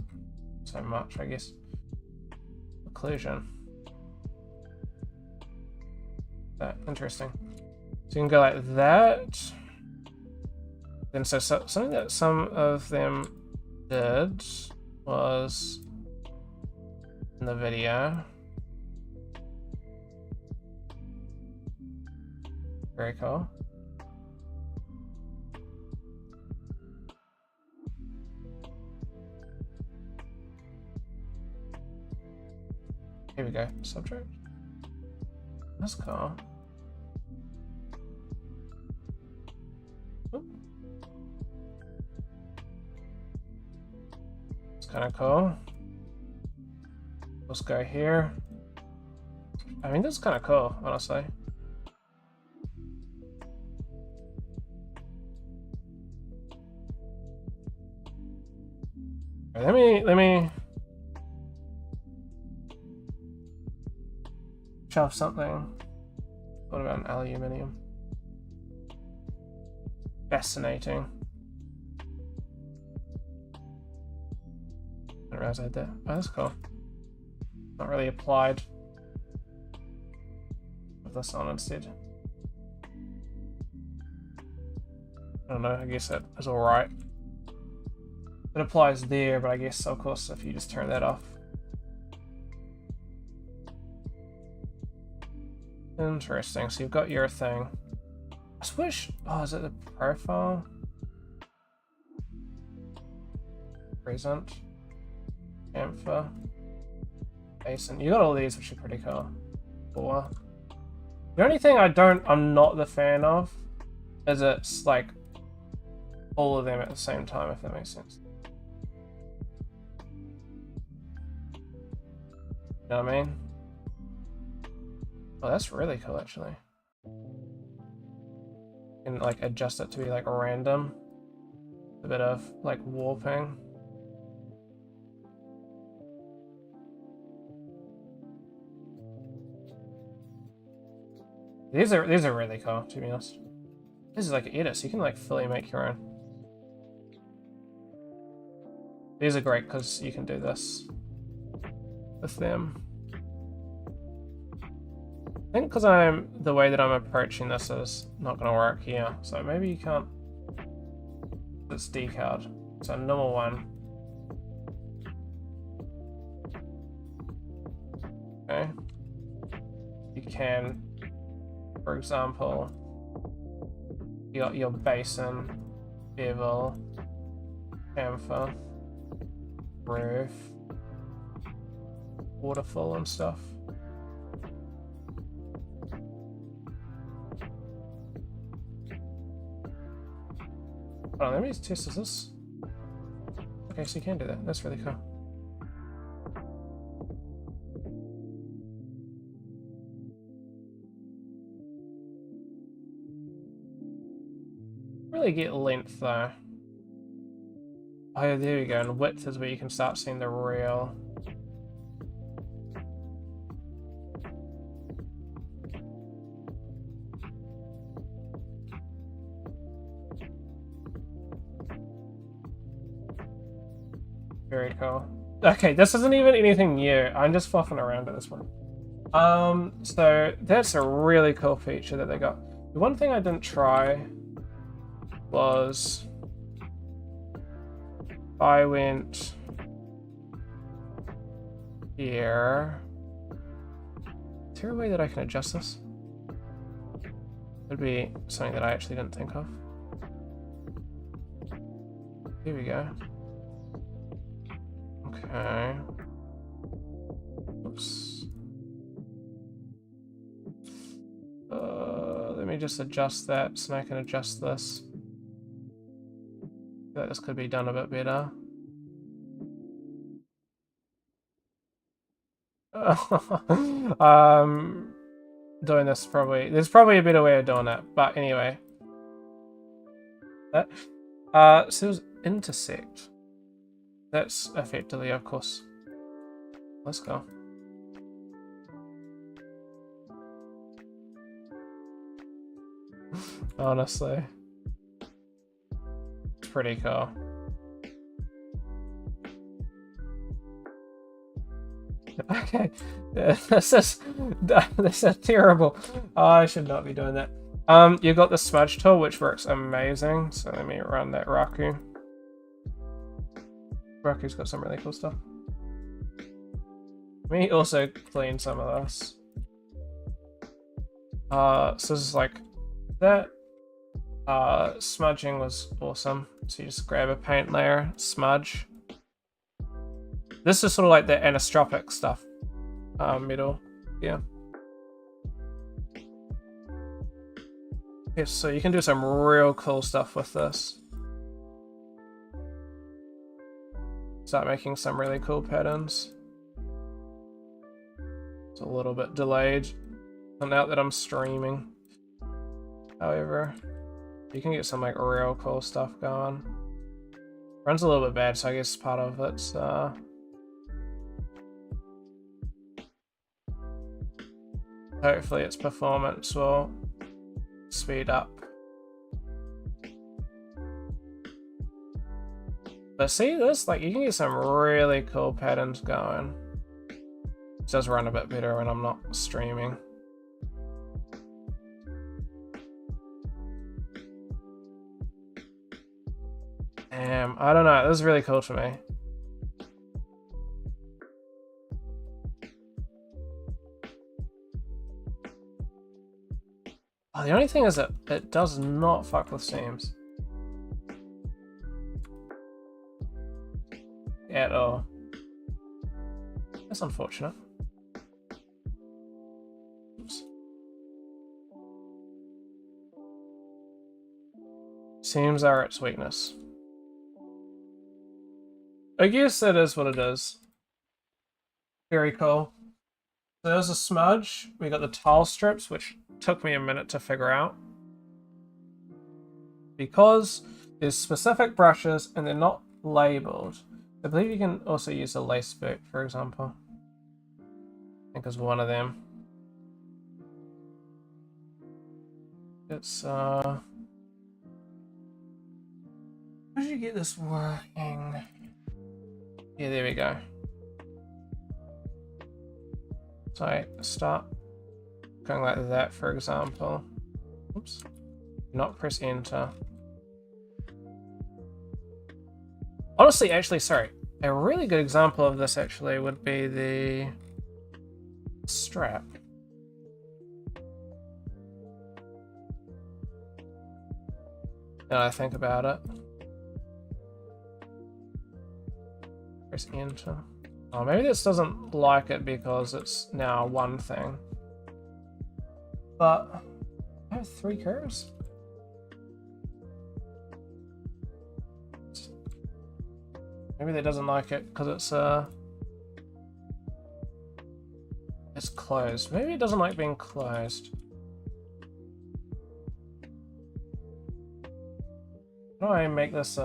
so much, I guess. Occlusion. That interesting. So you can go like that. Then so something that some of them did was in the video. Very cool. Here we go, subject. That's cool. Oop. It's kind of cool. Let's go here. I mean, that's kind of cool, honestly. Let me shove something. What about an aluminium? Fascinating. I didn't realize I had that. Oh, that's cool. Not really applied. Put this on instead. I don't know, I guess that is alright. It applies there, but I guess, of course, if you just turn that off. Interesting, so you've got your thing. I wish, oh, is it the profile? Present. Chamfer. Basin. You got all these, which are pretty cool. Four. The only thing I'm not the fan of is it's like all of them at the same time, if that makes sense. You know what I mean? Oh, that's really cool, actually. You can like adjust it to be like random. A bit of like warping. These are really cool, to be honest. This is like an edit, so you can like fully make your own. These are great because you can do this with them. think because the way that I'm approaching this is not going to work here. So maybe you can't. It's decaled. So normal one. Okay. You can, for example, you got your basin, bevel, chamfer, roof, waterfall and stuff. Oh, let me test this. Okay, so you can do that. That's really cool. Really get length though. Oh, yeah, there we go. And width is where you can start seeing the real. Very cool. Okay, this isn't even anything new. I'm just fluffing around at this point. So that's a really cool feature that they got. The one thing I didn't try was I went here. Is there a way that I can adjust this? Would be something that I actually didn't think of. Here we go. Okay. Oops. Let me just adjust that so I can adjust this. This could be done a bit better. Doing this there's probably a better way of doing it, but anyway. So it was intersect. That's effectively, of course. Let's go. Honestly. It's pretty cool. Okay. This is terrible. Oh, I should not be doing that. You got the smudge tool, which works amazing. So let me run that Raku. Raku's got some really cool stuff. Let me also clean some of this. So this is like that. Smudging was awesome. So you just grab a paint layer, smudge. This is sort of like the anisotropic stuff. Middle, yeah. Yes, so you can do some real cool stuff with this. Start making some really cool patterns. It's a little bit delayed. And now that I'm streaming. However, you can get some like real cool stuff going. Runs a little bit bad, so I guess part of it's hopefully its performance will speed up. But see this, like you can get some really cool patterns going. It does run a bit better when I'm not streaming. Damn, I don't know, this is really cool to me. Oh, the only thing is that it does not fuck with seams. At all. That's unfortunate. Oops. Seams are its weakness. I guess that is what it is. Very cool. So there's a smudge. We got the tile strips, which took me a minute to figure out. Because there's specific brushes and they're not labeled. I believe you can also use a lace boot, for example. I think is one of them. It's how did you get this working? Yeah, there we go. So start Going like that, for example. Oops. Do not press enter. Honestly, actually, sorry. A really good example of this actually would be the strap. Now I think about it. Press enter. Oh, maybe this doesn't like it because it's now one thing. But I have 3 curves. Maybe that doesn't like it because it's closed. Maybe it doesn't like being closed. How do I make this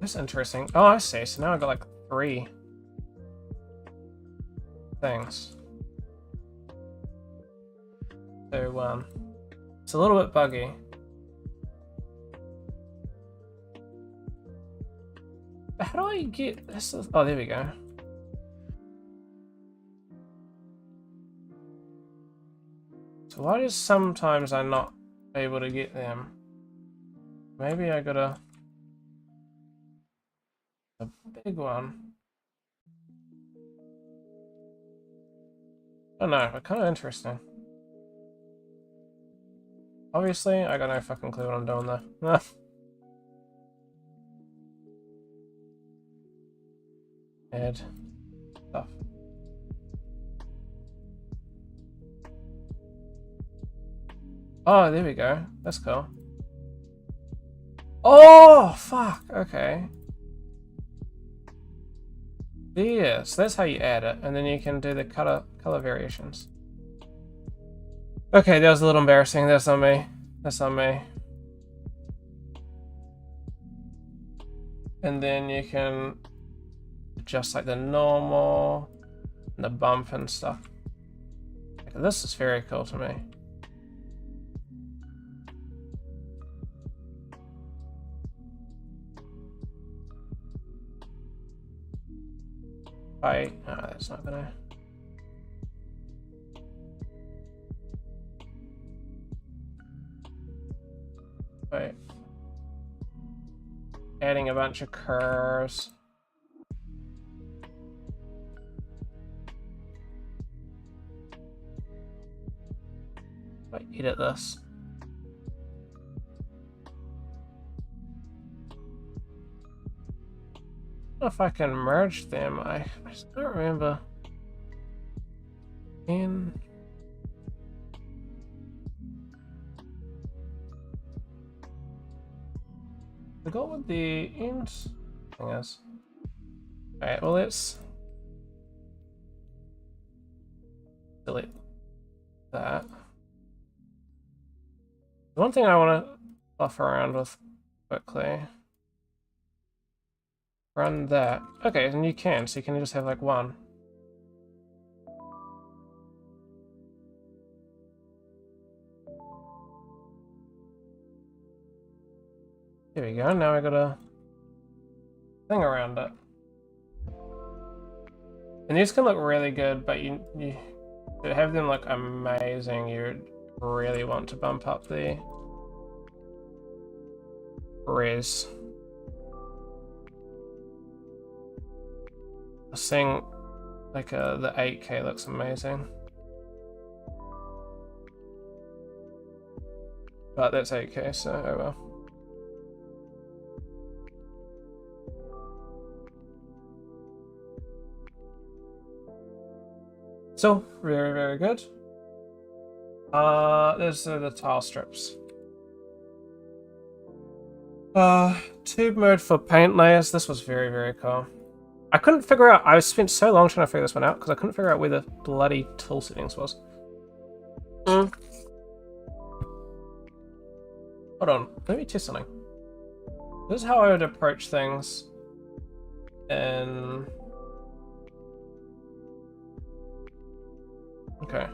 That's interesting. Oh, I see. So now I got like 3 things. So, it's a little bit buggy. How do I get this? Oh, there we go. So why is sometimes I'm not able to get them? Maybe I gotta... a big one. I don't know, but kind of interesting. Obviously, I got no fucking clue what I'm doing there. Add stuff. Oh, there we go. That's cool. Oh, fuck. Okay. Yeah, so that's how you add it, and then you can do the color variations. Okay, that was a little embarrassing. That's on me. That's on me. And then you can adjust like the normal, and the bump and stuff. Okay, this is very cool to me. Oh, that's not gonna. Wait. Adding a bunch of curves. Wait, edit this. I don't know if I can merge them. I just don't remember. I forgot what the end thing is. Alright, well let's delete that. The one thing I want to buff around with quickly. Run that. Okay, and you can, so you can just have like one. There we go, now I got a thing around it. And these can look really good, but you to have them look amazing, you really want to bump up the res. Seeing like the 8K looks amazing. But that's 8K, so oh well. So, very, very good. There's the tile strips. Tube mode for paint layers. This was very, very cool. I couldn't figure out, I spent so long trying to figure this one out because I couldn't figure out where the bloody tool settings was. Hold on, let me test something. This is how I would approach things in... Okay.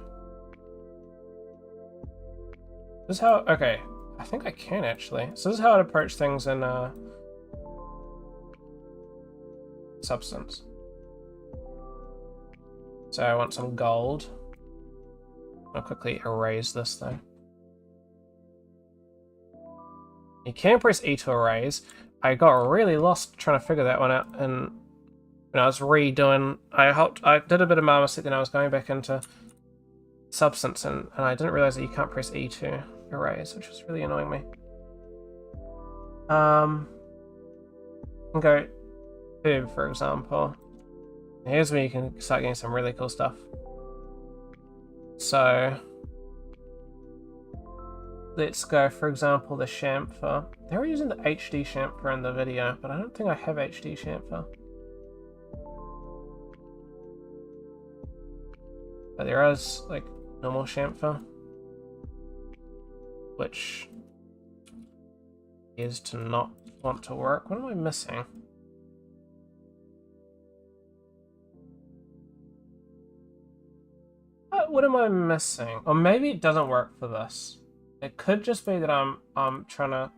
This is how, okay, I think I can actually. So this is how I'd approach things in Substance. So I want some gold. I'll quickly erase this though. You can press E to erase. I got really lost trying to figure that one out, and when I was redoing, I did a bit of Marmoset, then I was going back into Substance, and I didn't realize that you can't press E to erase, which was really annoying me. I can go Tube, for example. Here's where you can start getting some really cool stuff. So let's go, for example, the chamfer. They were using the HD chamfer in the video, but I don't think I have HD chamfer. But there is, like, normal chamfer, which is to not want to work. What am I missing? What am I missing? Or maybe it doesn't work for this. It could just be that I'm trying to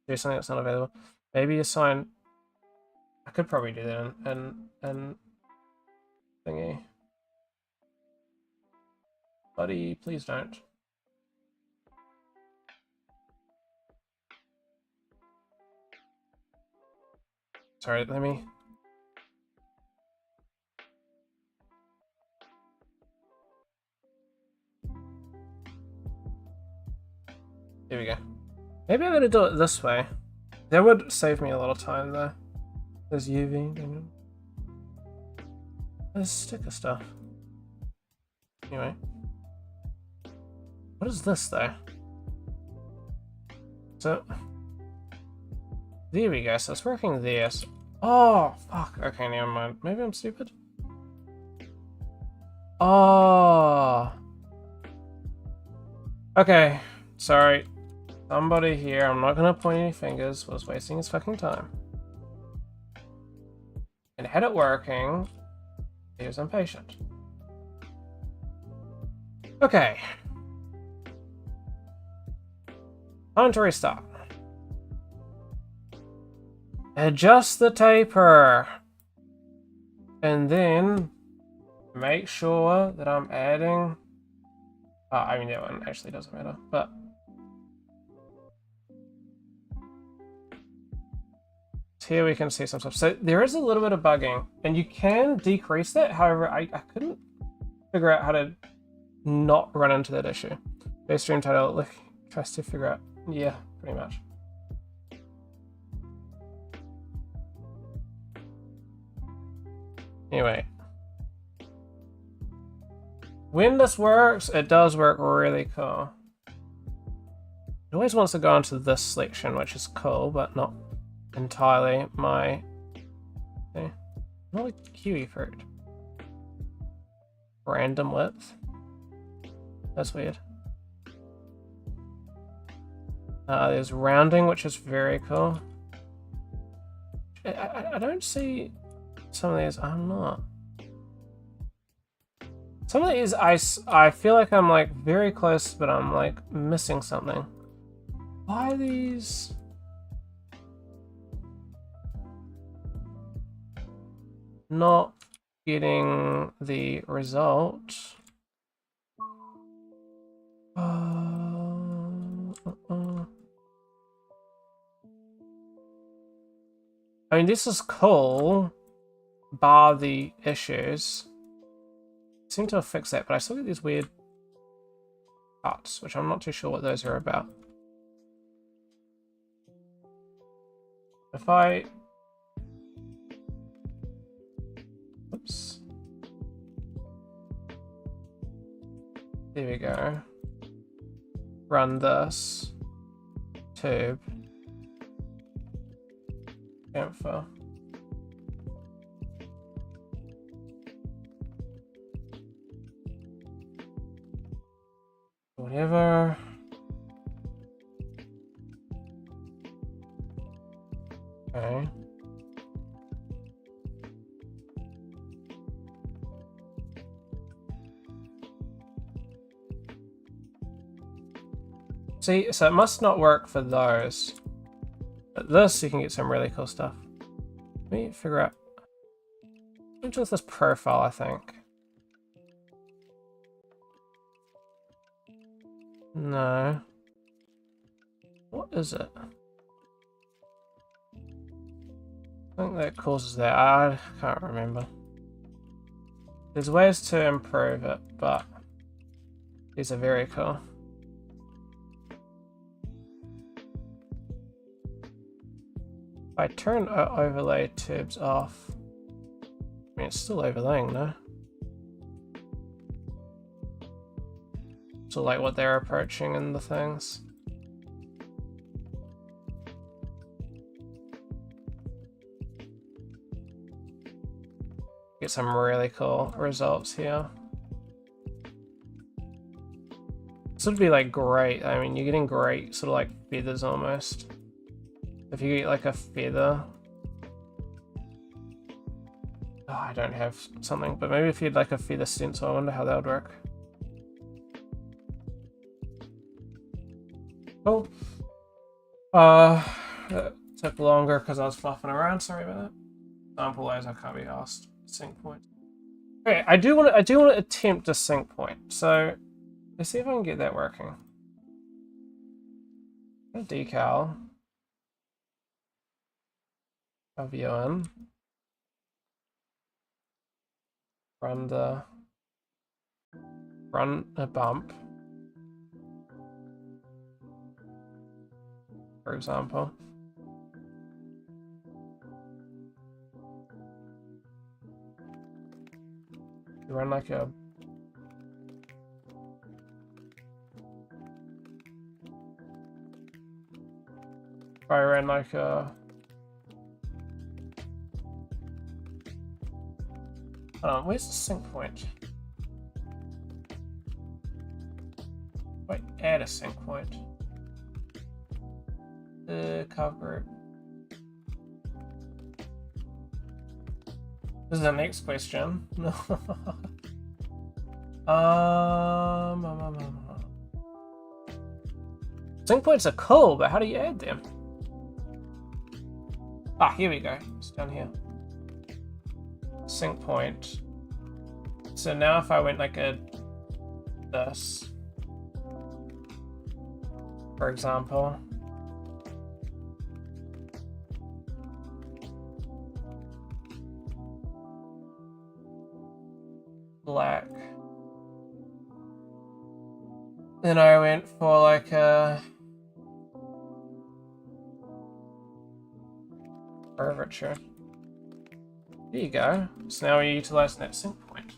do something that's not available. Maybe assign. I could probably do that in thingy. Buddy, please don't. Sorry, let me. Here we go. Maybe I'm gonna do it this way. That would save me a lot of time though. There's UV. There's sticker stuff. Anyway. What is this though? So there we go. So it's working there. So, oh fuck. Okay, never mind. Maybe I'm stupid. Oh. Okay. Sorry. Somebody here, I'm not gonna point any fingers, was wasting his fucking time. And had it working, he was impatient. Okay. Time to restart. Adjust the taper. And then make sure that I'm adding... I mean, that one actually doesn't matter, but... Here we can see some stuff. So there is a little bit of bugging, and you can decrease that. However, I couldn't figure out how to not run into that issue. Base stream title, look, tries to figure out. Yeah, pretty much. Anyway. When this works, it does work really cool. It always wants to go into this selection, which is cool, but not entirely my thing. Not a kiwi fruit. Random width. That's weird. There's rounding, which is very cool. I don't see some of these. I'm not. Some of these I feel like I'm like very close, but I'm like missing something. Why are these? Not getting the result. I mean, this is cool, bar the issues. Seem to have fixed that, but I still get these weird parts, which I'm not too sure what those are about. If I... Oops. There we go. Run this. Tube. Chamfer. Whatever. Okay. See, so it must not work for those. But this, you can get some really cool stuff. Let me figure out. Let me do this profile, I think. No. What is it? I think that causes that. I can't remember. There's ways to improve it, but these are very cool. If I turn overlay tubes off, I mean, it's still overlaying, no? So like what they're approaching in the things. Get some really cool results here. This would be like great. I mean, you're getting great sort of like feathers almost. If you get like a feather. Oh, I don't have something, but maybe if you had like a feather stencil, I wonder how that would work. Cool. That took longer because I was fluffing around. Sorry about that. Sample laser can't be asked. Sync point. Okay, I do want to attempt a sync point. So let's see if I can get that working. A decal. A view in. Run a bump. For example. You run like a if I ran like a hold on, where's the sync point? Wait, add a sync point. Curve group. This is the next question. Sync points are cool, but how do you add them? Ah, here we go. It's down here. Sync point. So now if I went like this, for example. Black. Then I went for like a curvature. There you go. So now we're utilizing that sync point.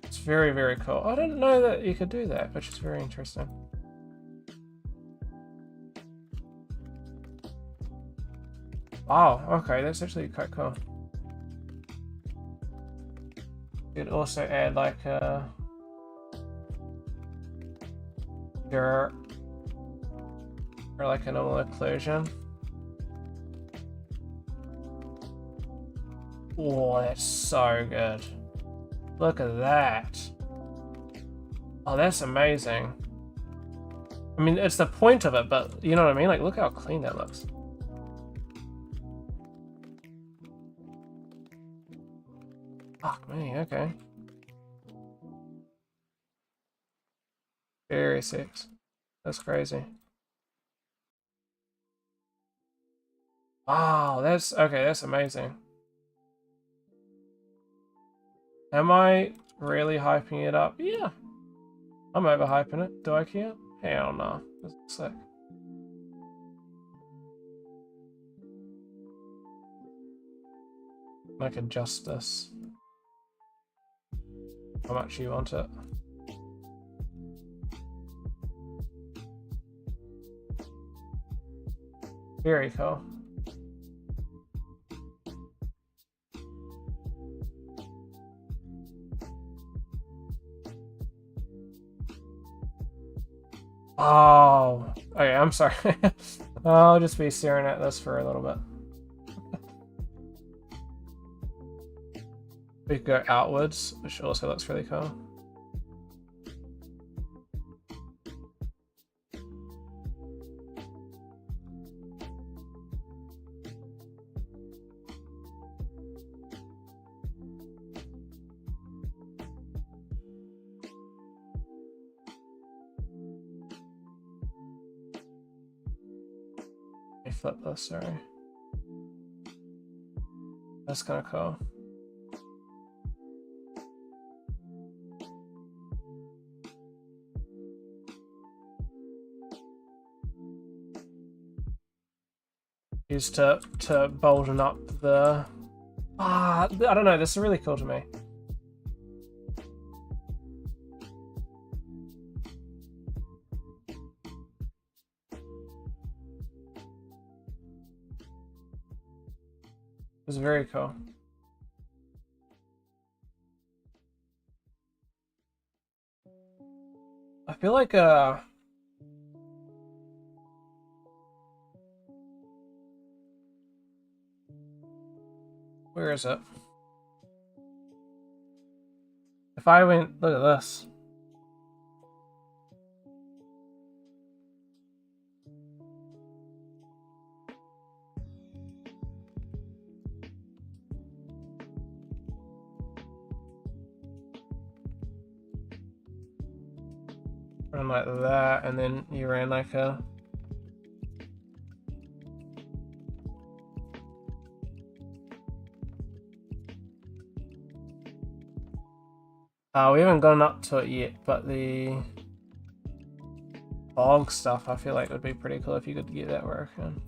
It's very, very cool. I didn't know that you could do that, which is very interesting. Wow, okay, that's actually quite cool. You could also add like a dirt or like a normal occlusion. Oh, that's so good. Look at that. Oh, that's amazing. I mean, it's the point of it, but you know what I mean? Like, look how clean that looks. Fuck me, okay. Very sick. That's crazy. Wow, that's okay, that's amazing. Am I really hyping it up? Yeah. I'm overhyping it. Do I care? Hell no. That's sick. I can adjust this. How much you want it? Very cool. Oh, okay, I'm sorry. I'll just be staring at this for a little bit. We could go outwards, which also looks really cool. Let me flip this, sorry. That's kind of cool. Used to bolden up the... I don't know, this is really cool to me. It's very cool. I feel like where is it? If I went, look at this. Run like that, and then you ran like a... we haven't gone up to it yet, but the fog stuff I feel like would be pretty cool if you could get that working.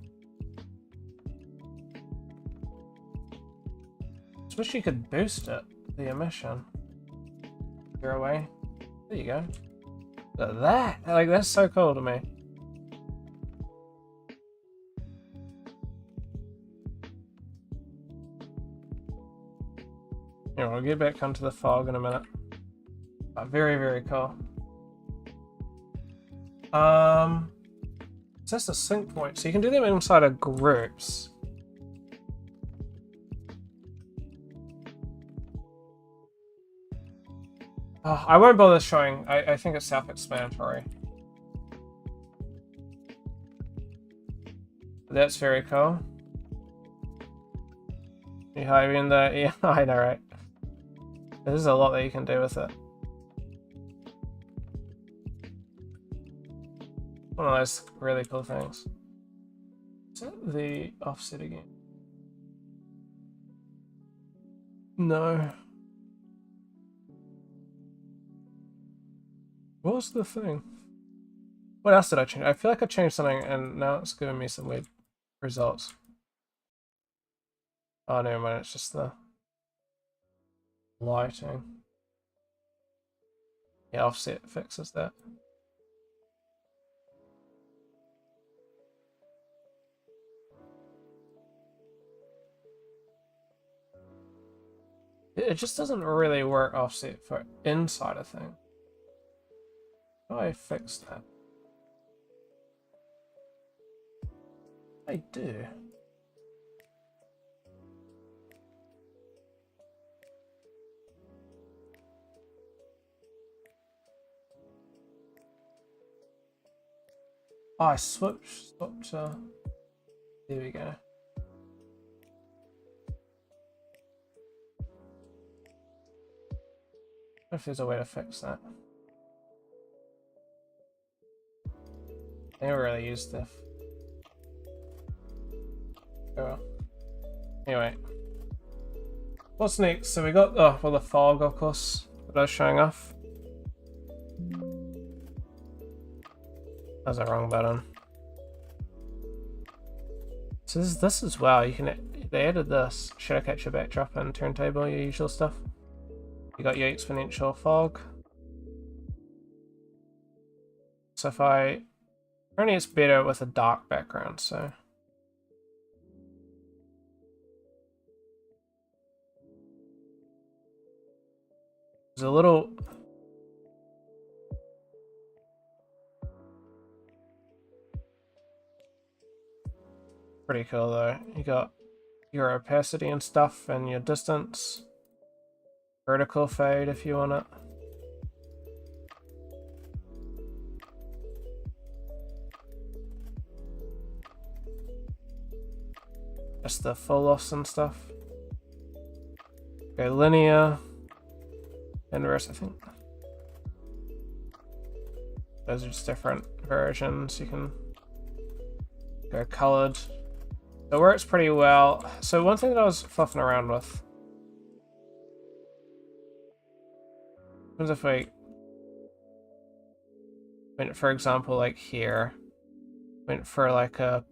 I wish you could boost it, the emission. Clear away. There you go. Look at that! Like, that's so cool to me. Yeah, we'll get back onto the fog in a minute. Very, very cool. So that's the sync point. So you can do them inside of groups. Oh, I won't bother showing. I think it's self-explanatory. That's very cool. You hide in the... Yeah, I know, right? There's a lot that you can do with it. One of those really cool things. Is that the offset again? No. What was the thing? What else did I change? I feel like I changed something and now it's giving me some weird results. Oh, never mind, it's just the lighting. Yeah, offset fixes that. It just doesn't really work offset for inside a thing. How do I fix that? I do. Oh, I swapped. There we go. If there's a way to fix that. I never really used this. Oh well. Anyway. What's next? So we got, oh, well, the fog, of course, that I was showing off. That's the wrong button. So this is wow, you can, they added this. Shadow capture, backdrop, and turntable, your usual stuff. You got your exponential fog. So if apparently it's better with a dark background, so. There's a little... Pretty cool though. You got your opacity and stuff and your distance. Vertical fade if you want it. Just the full offs and stuff. Go linear. Inverse, I think. Those are just different versions. You can go colored. It works pretty well. So one thing that I was fluffing around with. What if I went, for example, like here, went for like a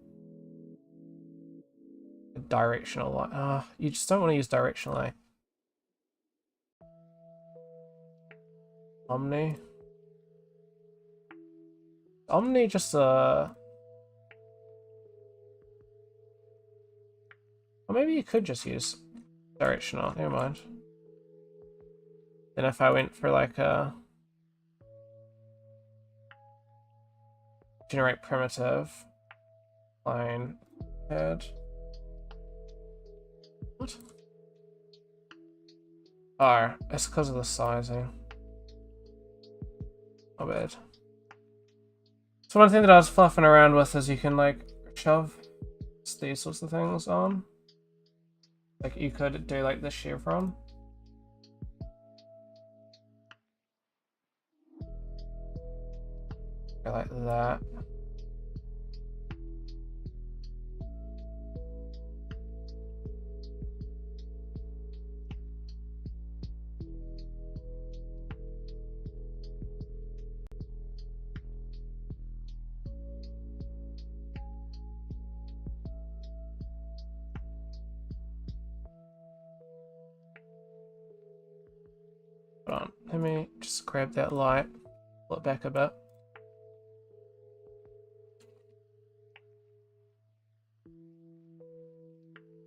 directional line. You just don't want to use directional line. Omni just or maybe you could just use directional, never mind. Then if I went for like a generate primitive line head. What? Oh, it's because of the sizing. Not bad. So one thing that I was fluffing around with is you can like shove these sorts of things on. Like you could do like the chevron. Go like that. Hold on, let me just grab that light, pull it back a bit.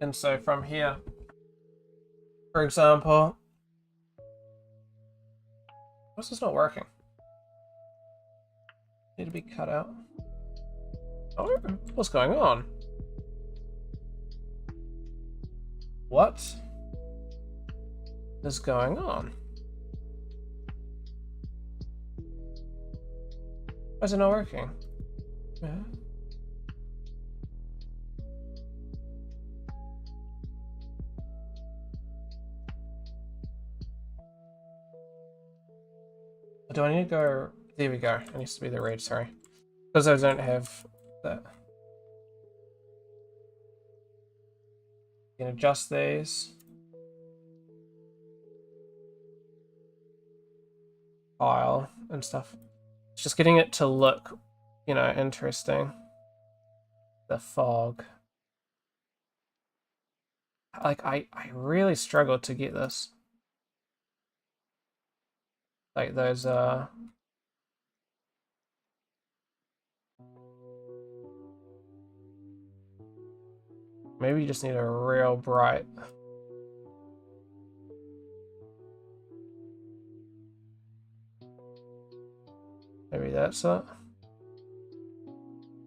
And so from here, for example, what's this not working? Need to be cut out. Oh, what's going on? What is going on? Why is it not working? Yeah. Do I need to go? There we go. It needs to be the red, sorry. Because I don't have that. You can adjust these. File and stuff. It's just getting it to look, you know, interesting. The fog. Like, I really struggled to get this. Like those, maybe you just need a real bright. Maybe that's it.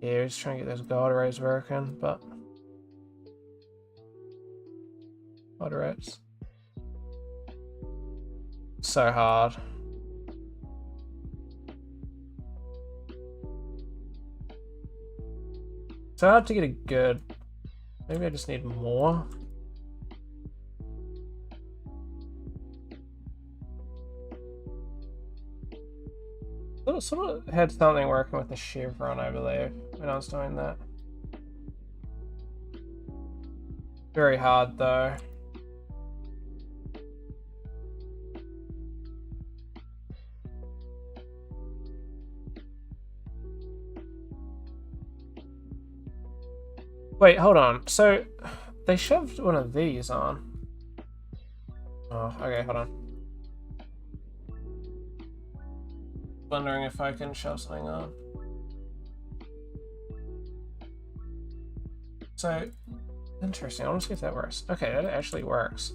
Yeah, just trying to get those God rays working, but God rays. So hard. So hard to get a good. Maybe I just need more. Sort of had something working with the chevron, I believe, when I was doing that. Very hard though. Wait, hold on. So they shoved one of these on. Oh, okay, hold on. Wondering if I can shove something on. So interesting. I want to see if that works. Okay, that actually works.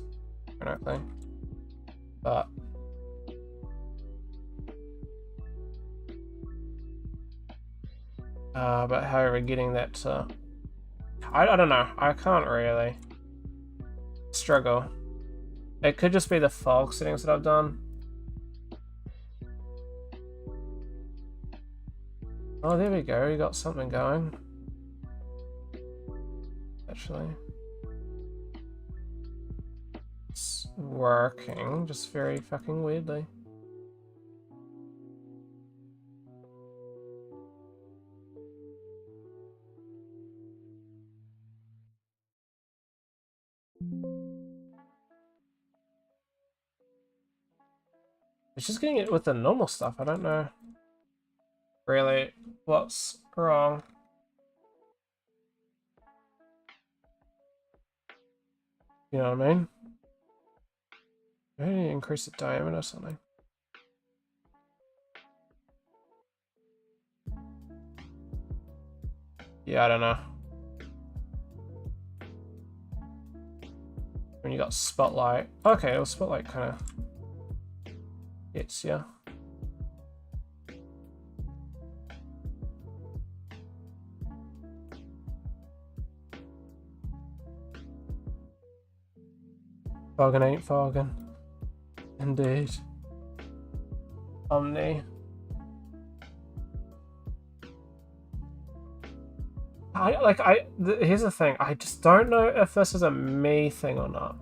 Apparently. But however, getting that to I don't know. I can't really struggle. It could just be the fog settings that I've done. Oh, there we go. We got something going. Actually, it's working, just very fucking weirdly. It's just getting it with the normal stuff. I don't know really what's wrong. You know what I mean? Maybe increase the diameter or something. Yeah, I don't know. When you got spotlight. Okay, well, spotlight kind of hits, yeah. Fogging ain't fogging. Indeed. Omni. Here's the thing. I just don't know if this is a me thing or not.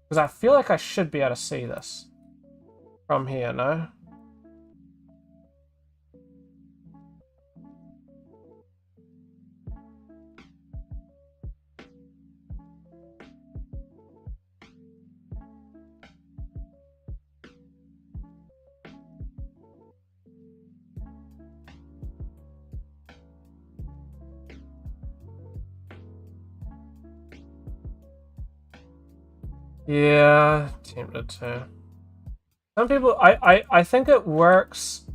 Because I feel like I should be able to see this from here, no? Yeah, tempted to. Some people, I think it works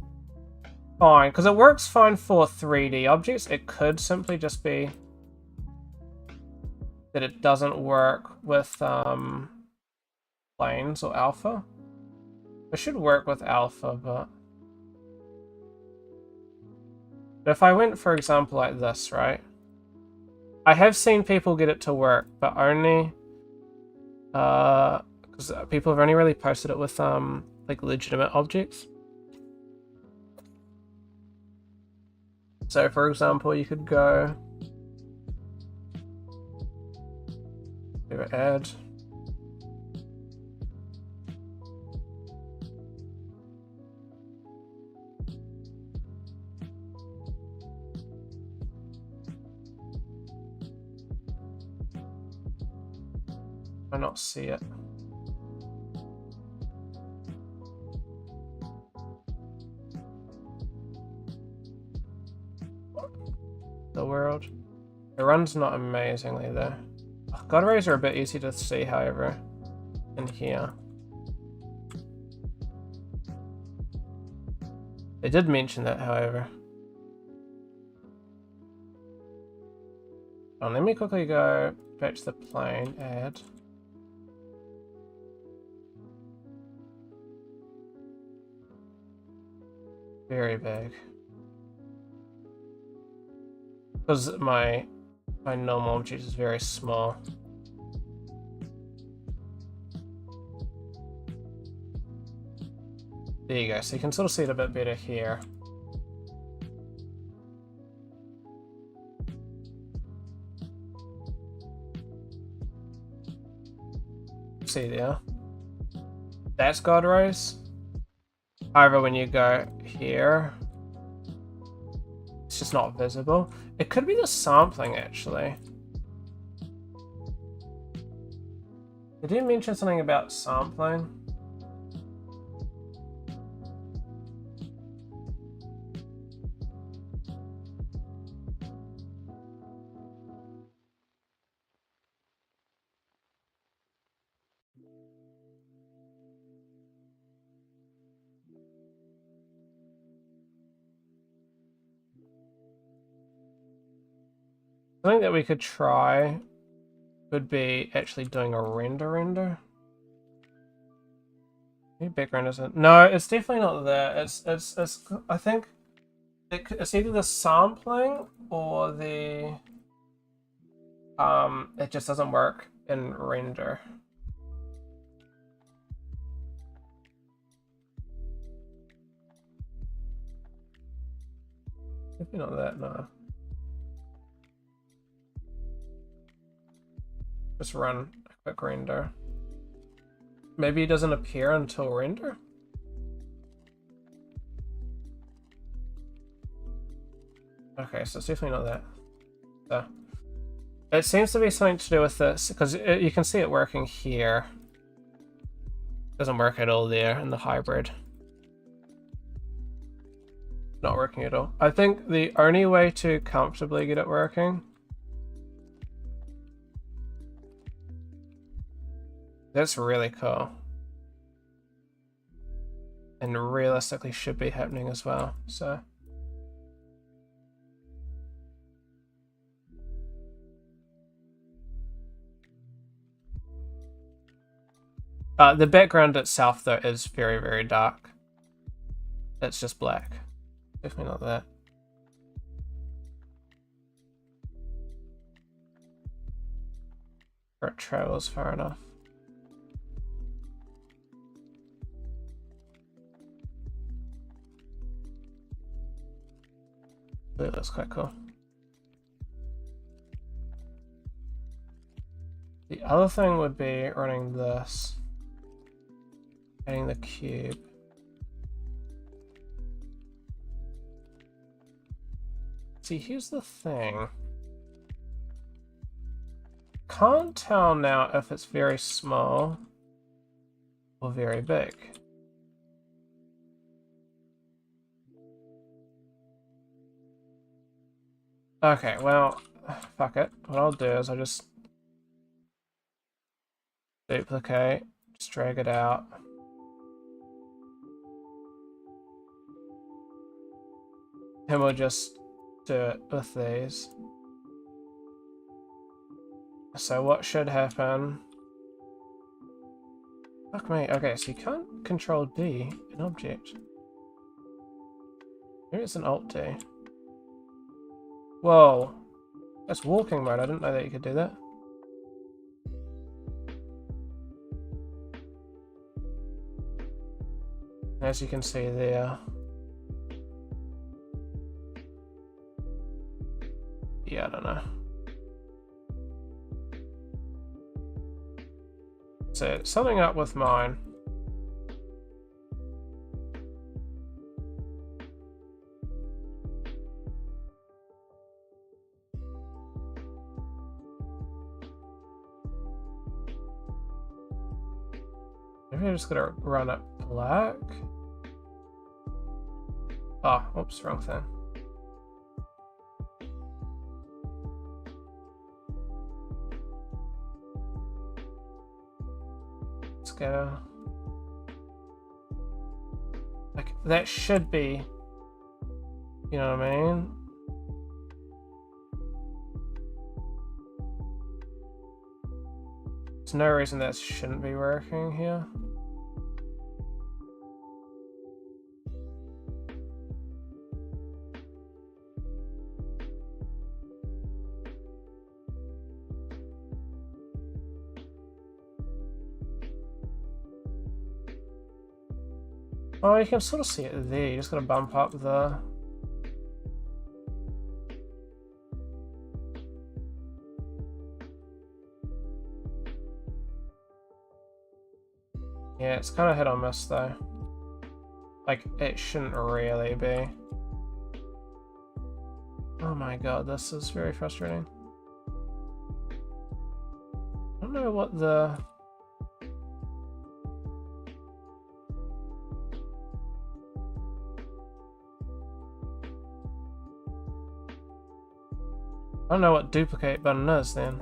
fine, because it works fine for 3D objects. It could simply just be that it doesn't work with planes or alpha. It should work with alpha, but if I went, for example, like this, right? I have seen people get it to work, but only because people have only really posted it with like legitimate objects. So for example, you could go do an add. I not see it. The world. It runs not amazingly though. God rays are a bit easy to see, however, in here. They did mention that, however. Oh, let me quickly go back to the plane, add. Very big. Because my normal object is very small. There you go, so you can sort of see it a bit better here. See there? That's God rays. However, when you go here, it's just not visible. It could be the sampling, actually. Did you mention something about sampling? Something that we could try would be actually doing a render. Maybe background isn't. No, it's definitely not there. It's. I think it's either the sampling or the It just doesn't work in render. Maybe not that. No. Just run a quick render. Maybe it doesn't appear until render? Okay, so it's definitely not that. So, it seems to be something to do with this, because you can see it working here. It doesn't work at all there in the hybrid. Not working at all. I think the only way to comfortably get it working... That's really cool. And realistically should be happening as well, so... the background itself, though, is very, very dark. It's just black. Definitely not that. Or it travels far enough. That looks quite cool. The other thing would be running this. Adding the cube. See, here's the thing. Can't tell now if it's very small or very big. Okay, well, fuck it. What I'll do is I'll just duplicate, just drag it out. And we'll just do it with these. So what should happen? Fuck me. Okay, so you can't control D an object. Maybe it's an Alt D. Whoa. That's walking mode. I didn't know that you could do that. As you can see there. Yeah, I don't know. So, something up with mine. Maybe I'm just gonna run it black. Oh, oops, wrong thing. Let's go. Like, that should be, you know what I mean? There's no reason that shouldn't be working here. Oh, you can sort of see it there. You just gotta bump up the... Yeah, it's kind of hit or miss though. Like, it shouldn't really be. Oh my god, this is very frustrating. I don't know what the... I don't know what duplicate button is then.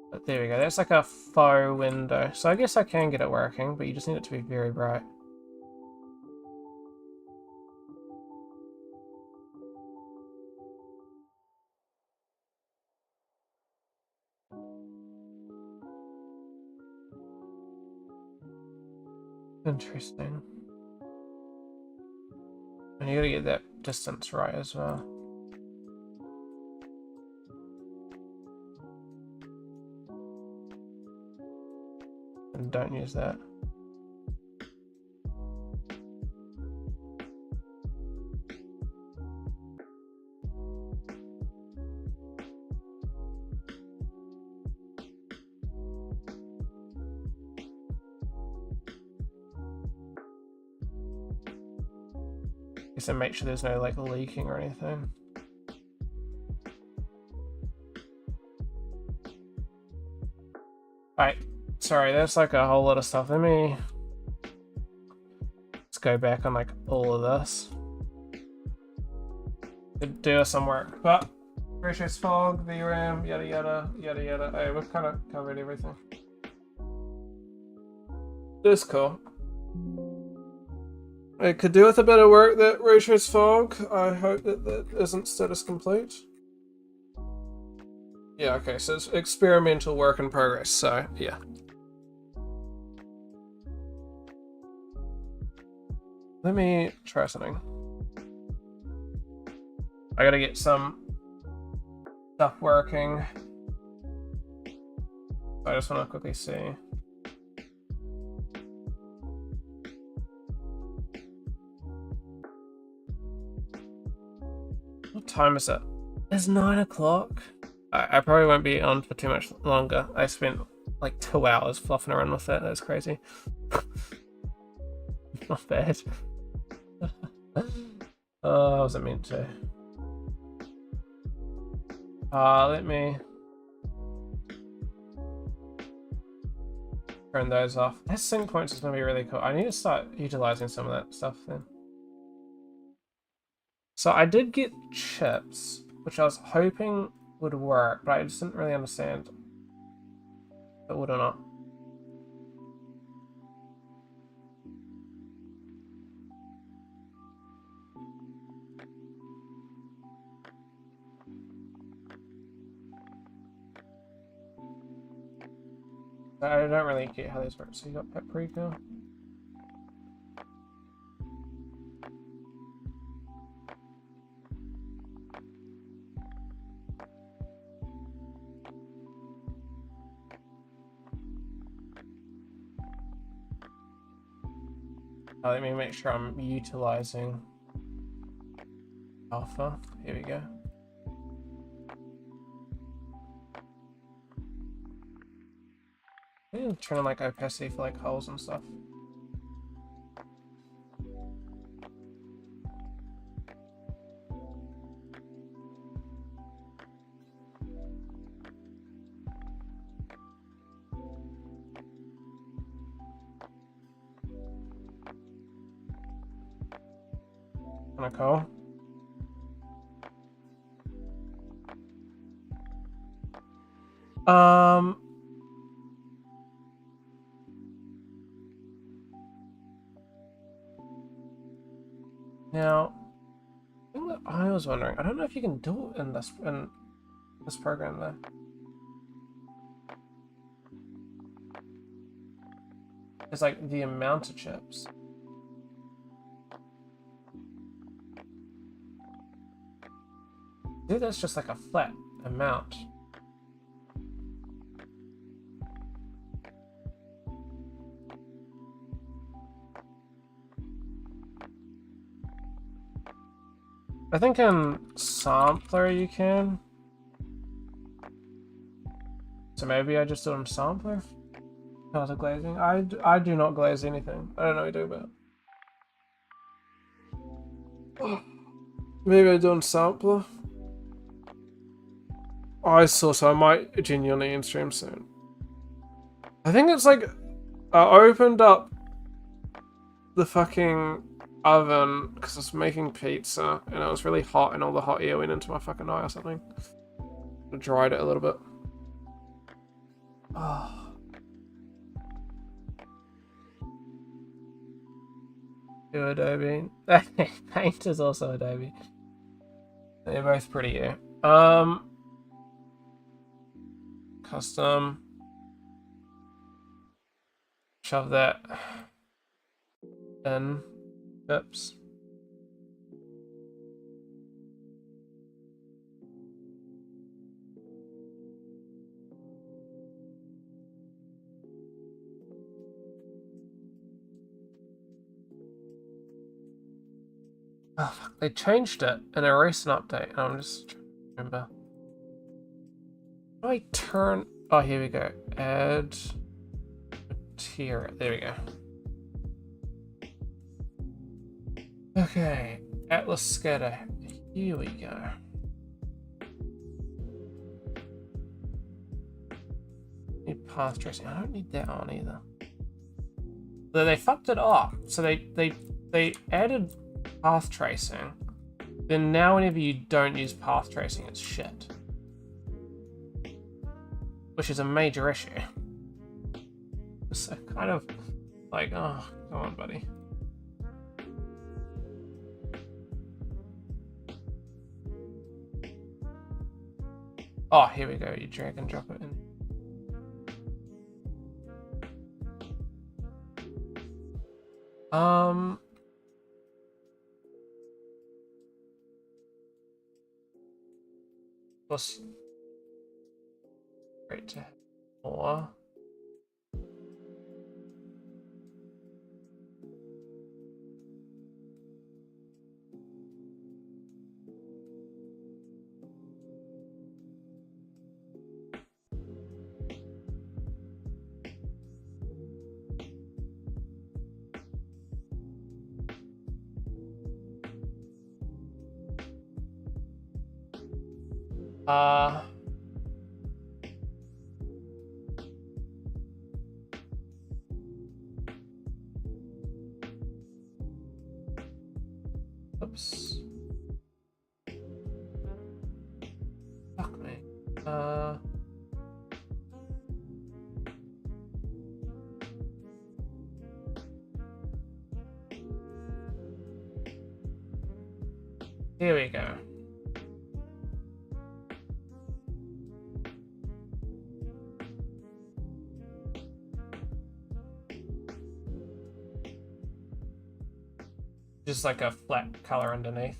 But there we go, that's like a faux window. So I guess I can get it working, but you just need it to be very bright. Interesting. And you gotta get that distance right as well. And don't use that. Just to make sure there's no like leaking or anything. Alright, sorry, that's like a whole lot of stuff. Let's go back on like all of this. Could do some work, but Ray Trace Fog, VRAM, yada yada, yada yada. Hey, we've kind of covered everything. That's cool. It could do with a bit of work, that Ray Trace Fog. I hope that that isn't status complete. Yeah, okay, so it's experimental work in progress, so yeah. Let me try something. I gotta get some stuff working. I just want to quickly see. What time is it? It's 9 o'clock. I probably won't be on for too much longer. I spent like 2 hours fluffing around with that. That's crazy. Not bad. Oh, I wasn't meant to. Let me turn those off. That sync points is gonna be really cool. I need to start utilizing some of that stuff then. So I did get chips, which I was hoping would work, but I just didn't really understand if it would or not. I don't really get how these work. So you got paprika. Let me make sure I'm utilizing alpha. Here we go. I'm turn on like opacity for like holes and stuff. Kinda cool. Now, the thing that I was wondering, I don't know if you can do it in this program though. It's like the amount of chips. Maybe that's just like a flat amount. I think in Sampler you can. So maybe I just do it in Sampler? Not a glazing. I do not glaze anything. I don't know what you do about it. Maybe I do it in Sampler. Oh, I saw, so I might genuinely in stream soon. I think it's like I opened up the fucking oven because I was making pizza and it was really hot and all the hot air went into my fucking eye or something. I dried it a little bit. Oh. Do Adobe. Paint is also Adobe. They're both pretty, yeah. Custom. Shove that. in. Oops. Oh, fuck. They changed it in a recent update. I'm just trying to remember. How do I turn... Oh, here we go. Add material. There we go. Okay. Atlas scatter. Here we go. Need path tracing. I don't need that on either. They fucked it off. So they added path tracing. Then now whenever you don't use path tracing, it's shit. Which is a major issue. It's kind of like, oh, come on, buddy. Oh, here we go. You drag and drop it in. Plus, great to have more. Oops. Fuck me. Here we go. Just like a flat color underneath.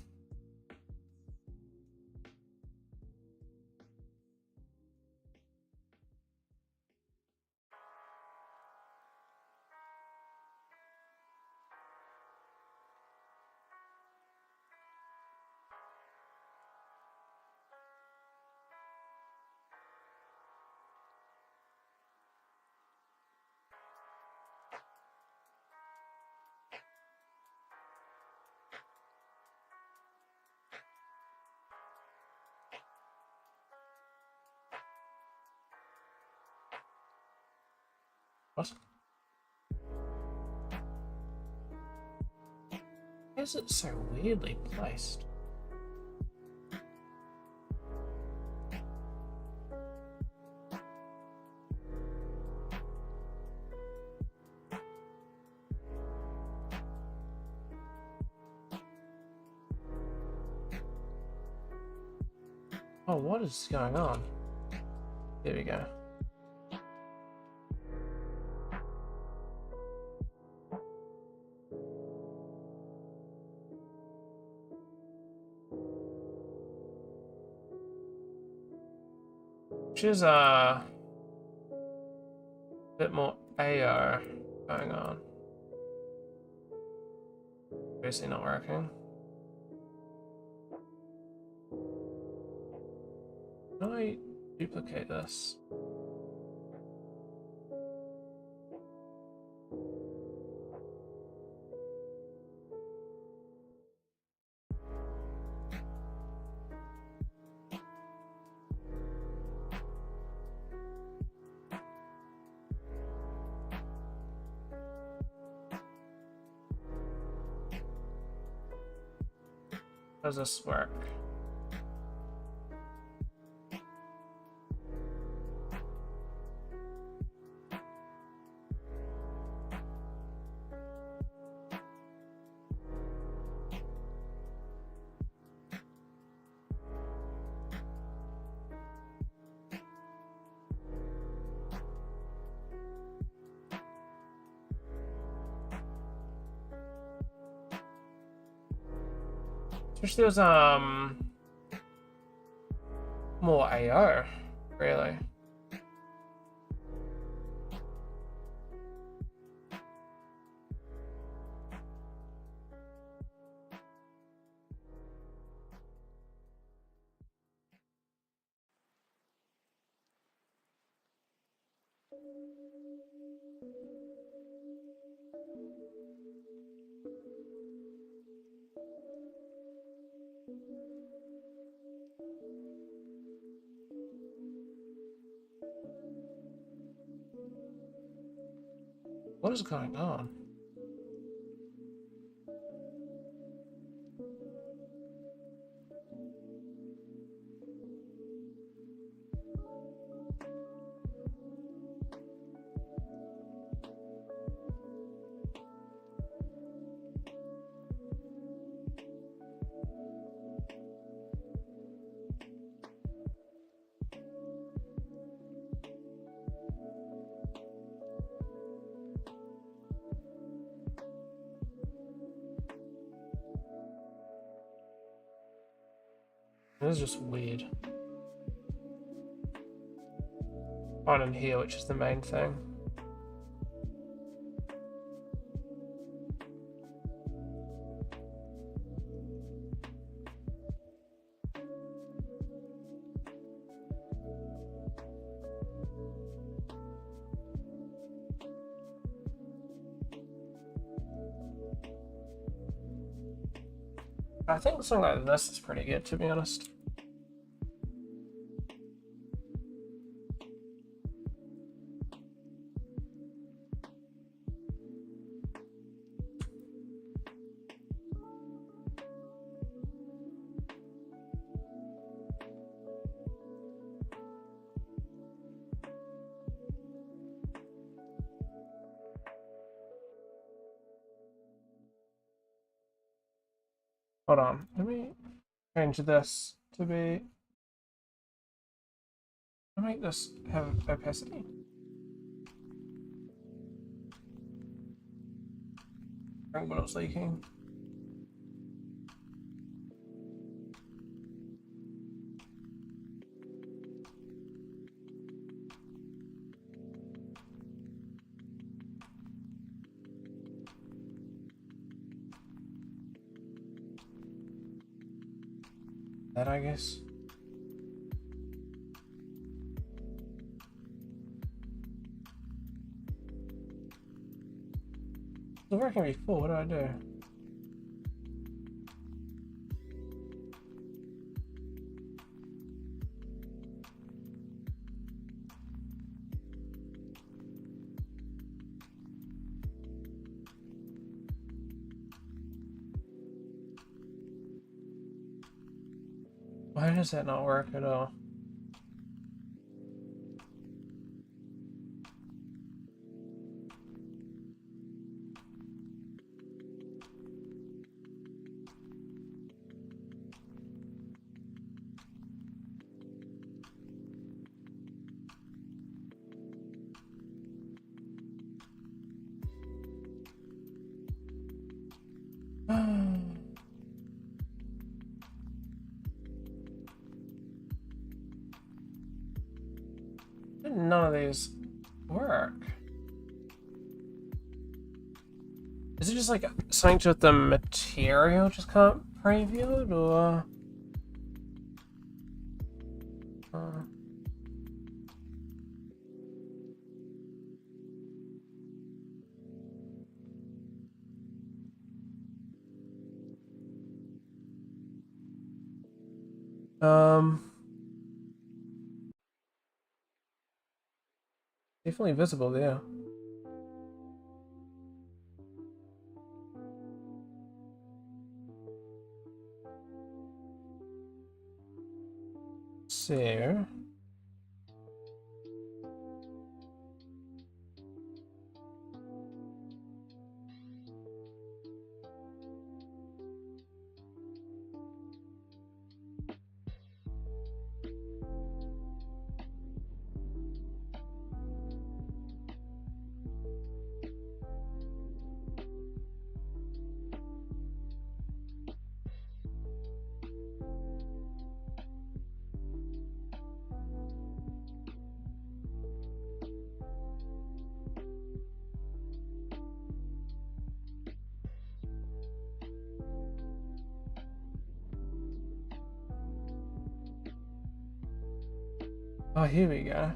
What? Why is it so weirdly placed? Oh, what is going on? There we go. Which is a bit more AO going on. Obviously not working. Can I duplicate this? How does this work? Wish there was more AO, really. What is going on? This is just weird. On and here, which is the main thing. I think something like this is pretty good, to be honest. Hold on, let me change this to be. I'll make this have opacity. Bring what it's leaking. That, I guess. It was working before, what do I do? Why does that not work at all? None of these work. Is it just like something to with the material just can't preview it, or? Definitely visible there. So. Oh, here we go.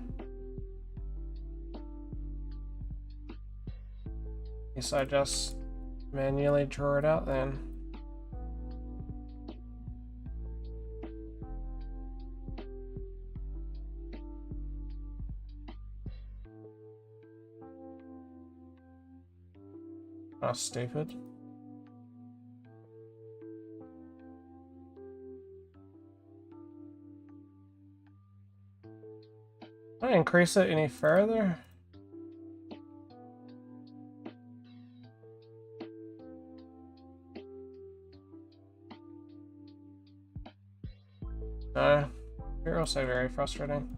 Guess I just manually draw it out then. Oh, stupid. Can I increase it any further? No. You're also very frustrating.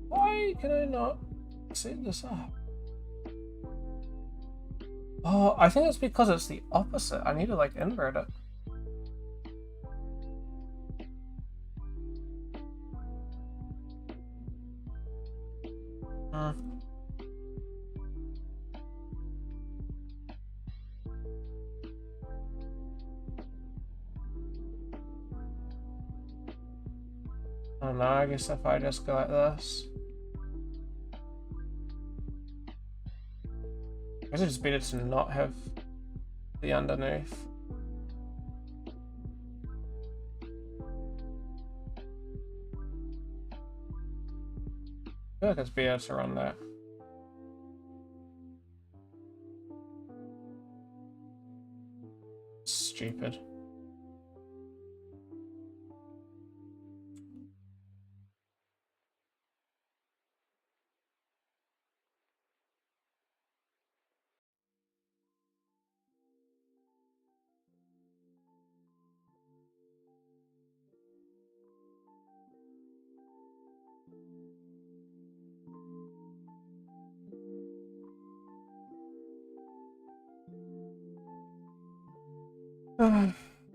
Why can I not set this up? Oh, I think it's because it's the opposite. I need to like invert it. Oh no, I guess if I just go like this. I guess it's better to not have the underneath. I feel like it's better to run that. Stupid.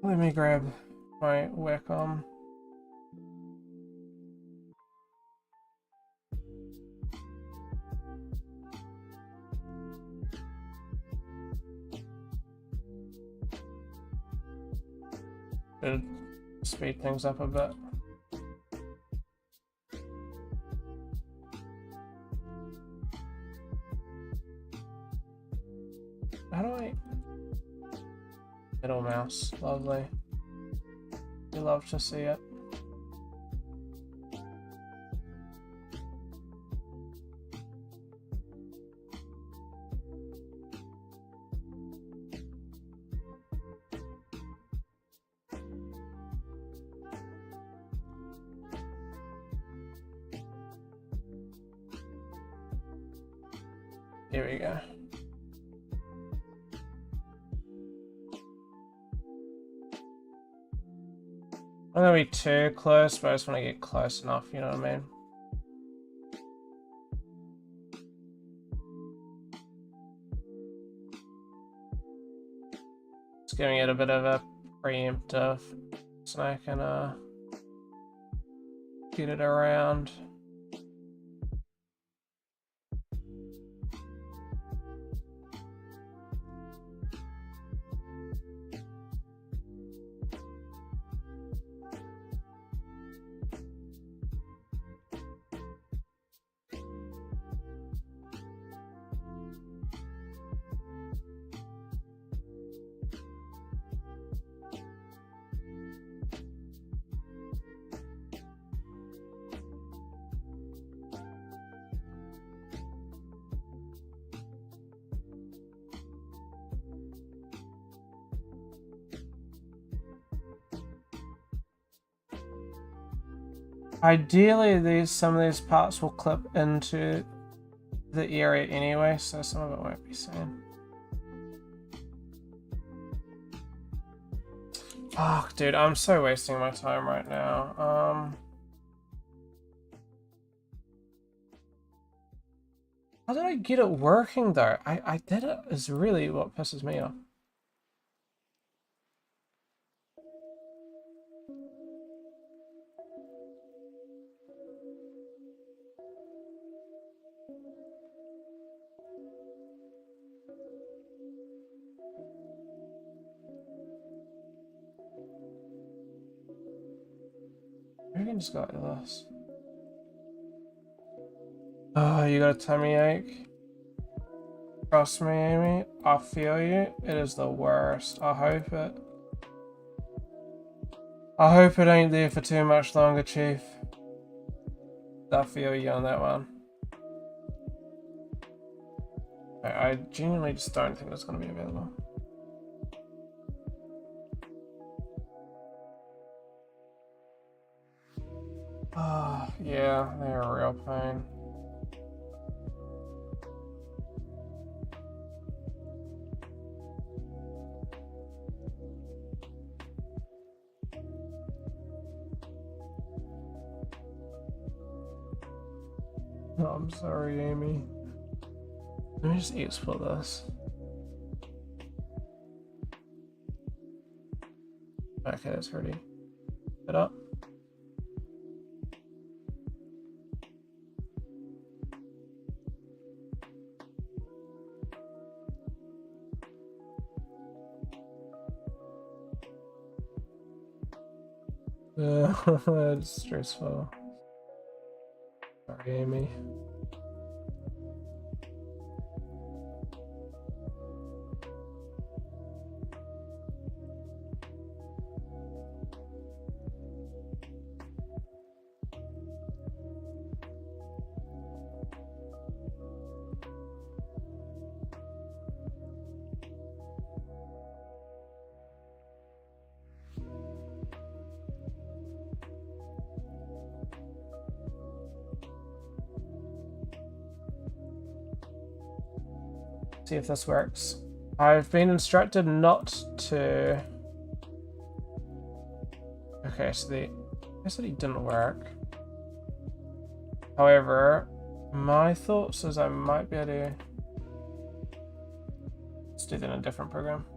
Let me grab my Wacom. Should speed things up a bit. How do I... Middle mouse, lovely. We love to see it. Here we go. I'm gonna be too close, but I just want to get close enough, you know what I mean? Just giving it a bit of a preemptive so I can get it around. Ideally, some of these parts will clip into the area anyway, so some of it won't be seen. Fuck, dude, I'm so wasting my time right now. How did I get it working though? I did it is really what pisses me off. Maybe I can just go like this. Oh, you got a tummy ache? Trust me, Amy. I feel you. It is the worst. I hope it ain't there for too much longer, Chief. I feel you on that one. I genuinely just don't think it's going to be available. Ah, yeah, they're a real pain. Oh, I'm sorry, Amy. Let me just export this. Okay, that's already set up. It's stressful. Sorry, Amy. See if this works. I've been instructed not to... Okay, so I said it didn't work. However, my thoughts is I might be able to... Let's do that in a different program.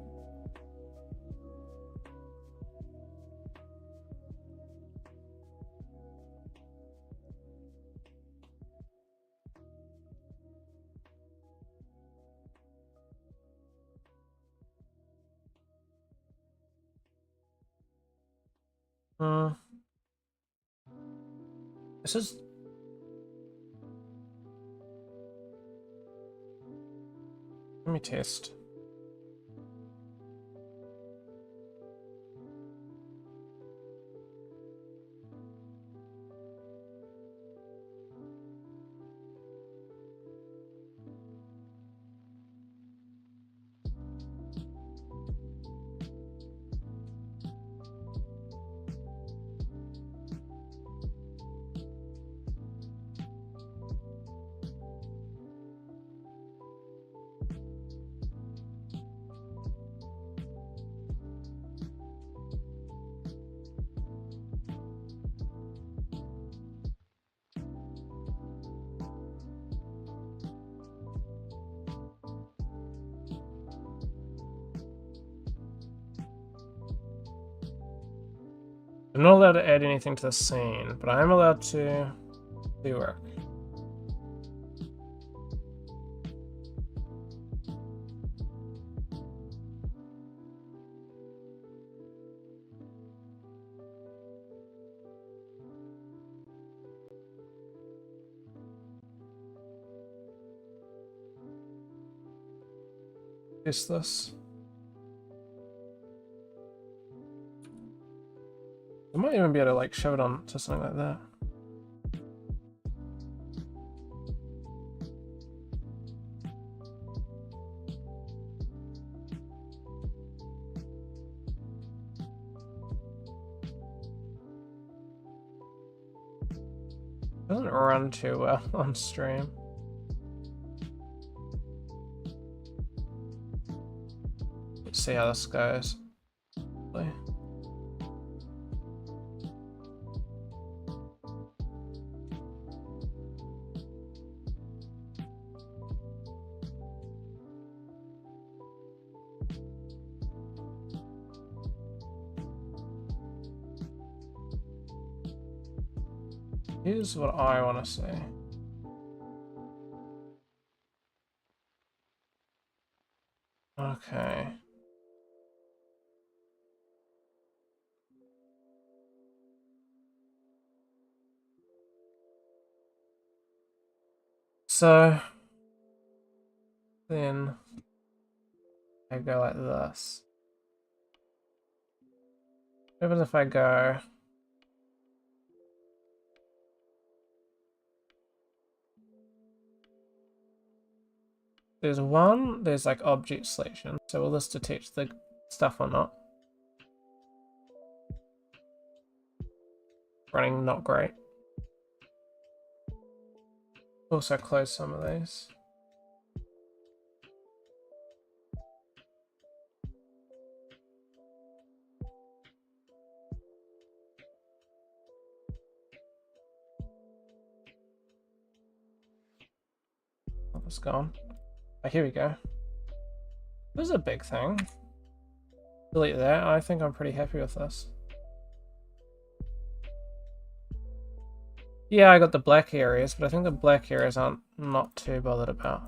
This is... Let me test. I'm not allowed to add anything to the scene, but I am allowed to do work. Test this. I might even be able to like shove it on to something like that. Doesn't run too well on stream. Let's see how this goes. Here's what I want to say. Okay. so then I go like this. What happens if I go... there's like object selection, so will this detect the stuff or not? Running not great. Also close some of these. Oh, it's gone. Oh, here we go. This is a big thing. Delete that. I think I'm pretty happy with this. Yeah, I got the black areas, but I think the black areas aren't not too bothered about.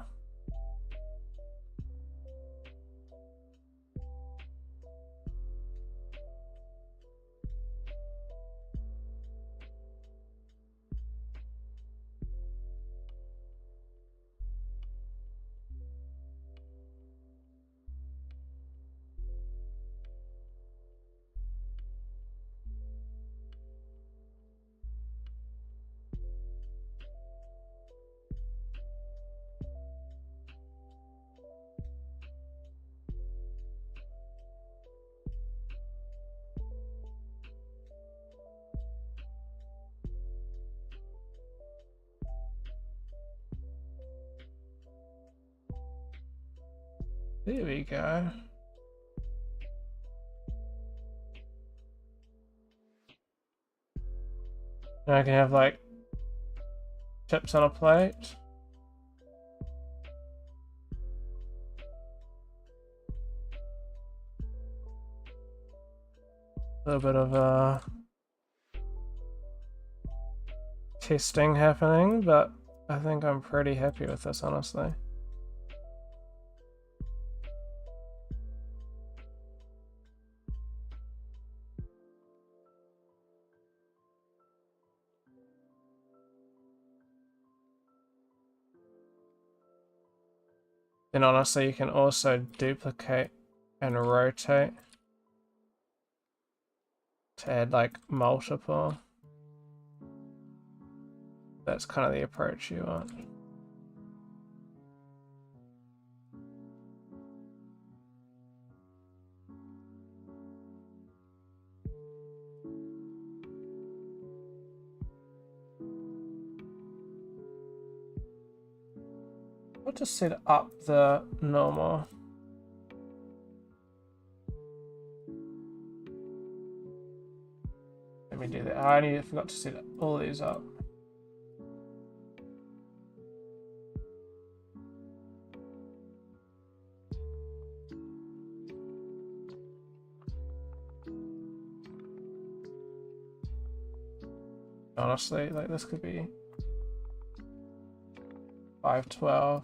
There we go. Now I can have like chips on a plate. A little bit of testing happening, but I think I'm pretty happy with this, honestly. Then honestly, you can also duplicate and rotate to add like multiple. That's kind of the approach you want. I'll just set up the normal. Let me do that. I forgot to set all these up. Honestly, like this could be 512.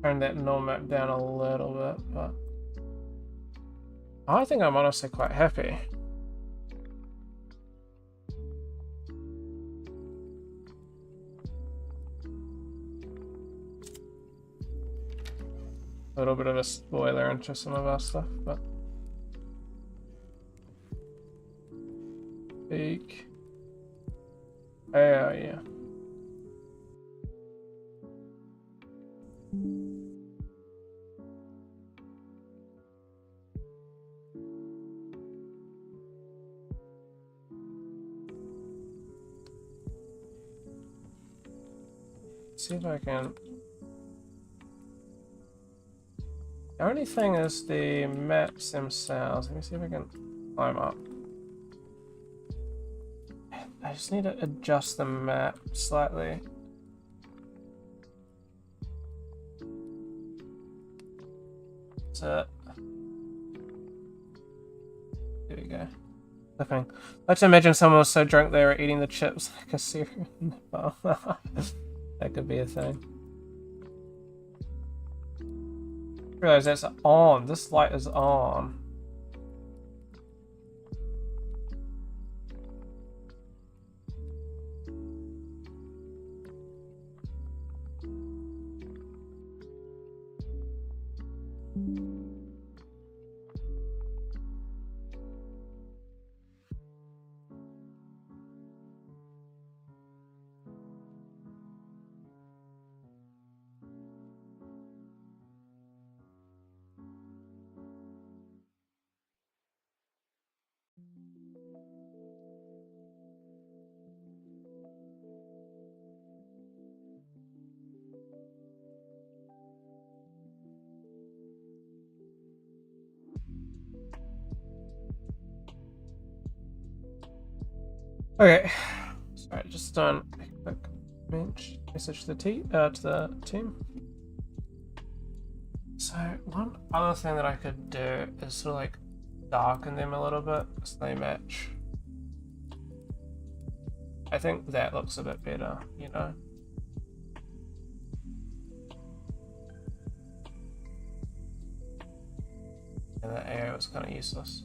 Turn that null map down a little bit, but I think I'm honestly quite happy. A little bit of a spoiler into some of our stuff, but peak. Oh yeah. See if I can. The only thing is the maps themselves. Let me see if I can climb up. I just need to adjust the map slightly. That's it. There we go. Nothing. Let's imagine someone was so drunk they were eating the chips like a cereal in the bar. That could be a thing. Realize that's on. This light is on. Okay, sorry, just done a quick message to the team. So one other thing that I could do is sort of like darken them a little bit so they match. I think that looks a bit better, you know. And that arrow is kind of useless.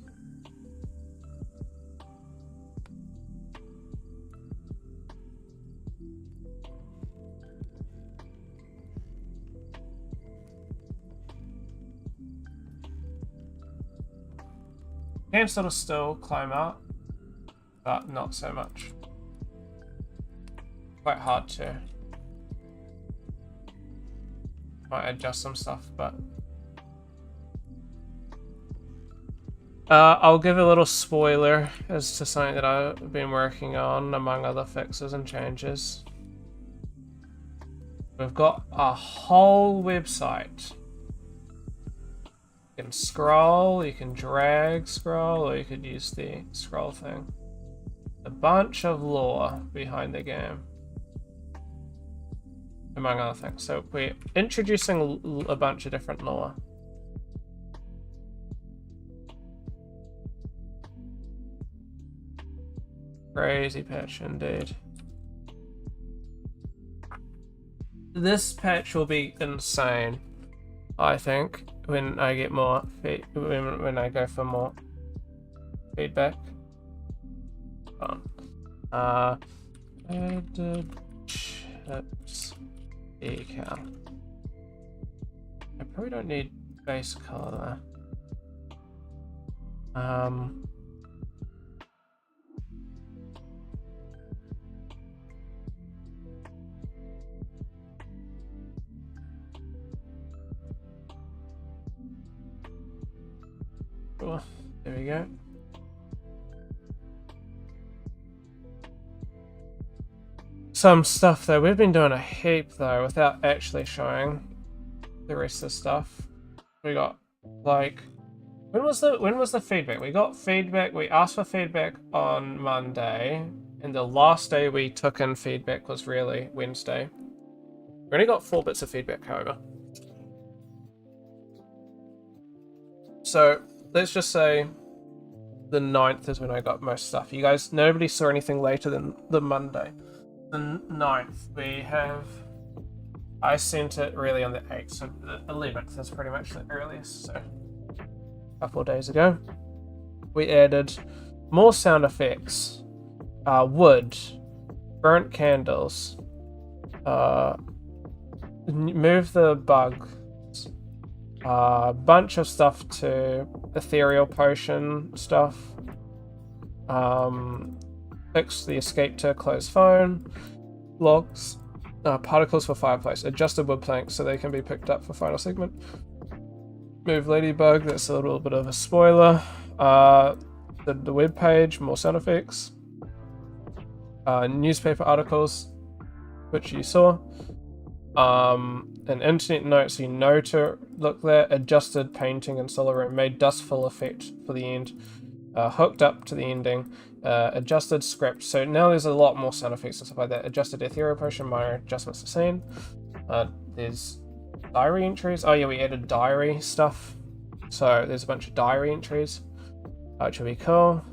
Can sort of still climb out, but not so much. Quite hard to. Might adjust some stuff, but I'll give a little spoiler as to something that I've been working on, among other fixes and changes. We've got a whole website. You can scroll, you can drag scroll, or you could use the scroll thing. A bunch of lore behind the game, among other things. So we're introducing a bunch of different lore. Crazy patch indeed. This patch will be insane, I think, when I get more when I go for more feedback. Added chips decal. I probably don't need base color. Oh, there we go. Some stuff though, we've been doing a heap though without actually showing the rest of the stuff. We got like, when was the feedback? We got feedback, we asked for feedback on Monday, and the last day we took in feedback was really Wednesday. We only got 4 bits of feedback, however. So let's just say the 9th is when I got most stuff. You guys, nobody saw anything later than the Monday. The 9th, we have, I sent it really on the 8th, so the 11th is pretty much the earliest, so a couple of days ago. We added more sound effects, wood, burnt candles, move the bug, a bunch of stuff to ethereal potion stuff, fix the escape to close phone, logs, particles for fireplace, adjusted wood planks so they can be picked up for final segment, move ladybug, that's a little bit of a spoiler, the web page, more sound effects, newspaper articles, which you saw, an internet note so you know to look there, adjusted painting in Solar Room, made dustful effect for the end, hooked up to the ending, adjusted script, so now there's a lot more sound effects and stuff like that, adjusted ethereal potion, minor adjustments to scene, there's diary entries, oh yeah, we added diary stuff, so there's a bunch of diary entries, which will be cool.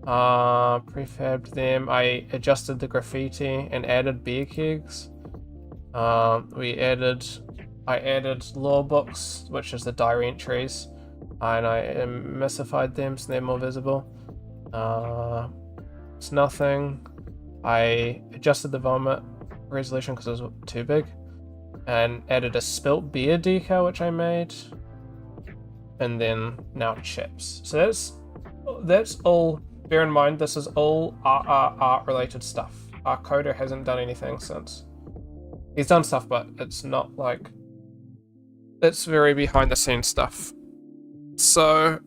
Prefabbed them, I adjusted the graffiti and added beer kegs, I added law books, which is the diary entries, and I emulsified them so they're more visible. It's nothing. I adjusted the vomit resolution because it was too big, and added a spilt beer decal which I made, and then now chips. So that's all. Bear in mind this is all art related stuff. Our coder hasn't done anything since. He's done stuff, but it's not like, it's very behind the scenes stuff. So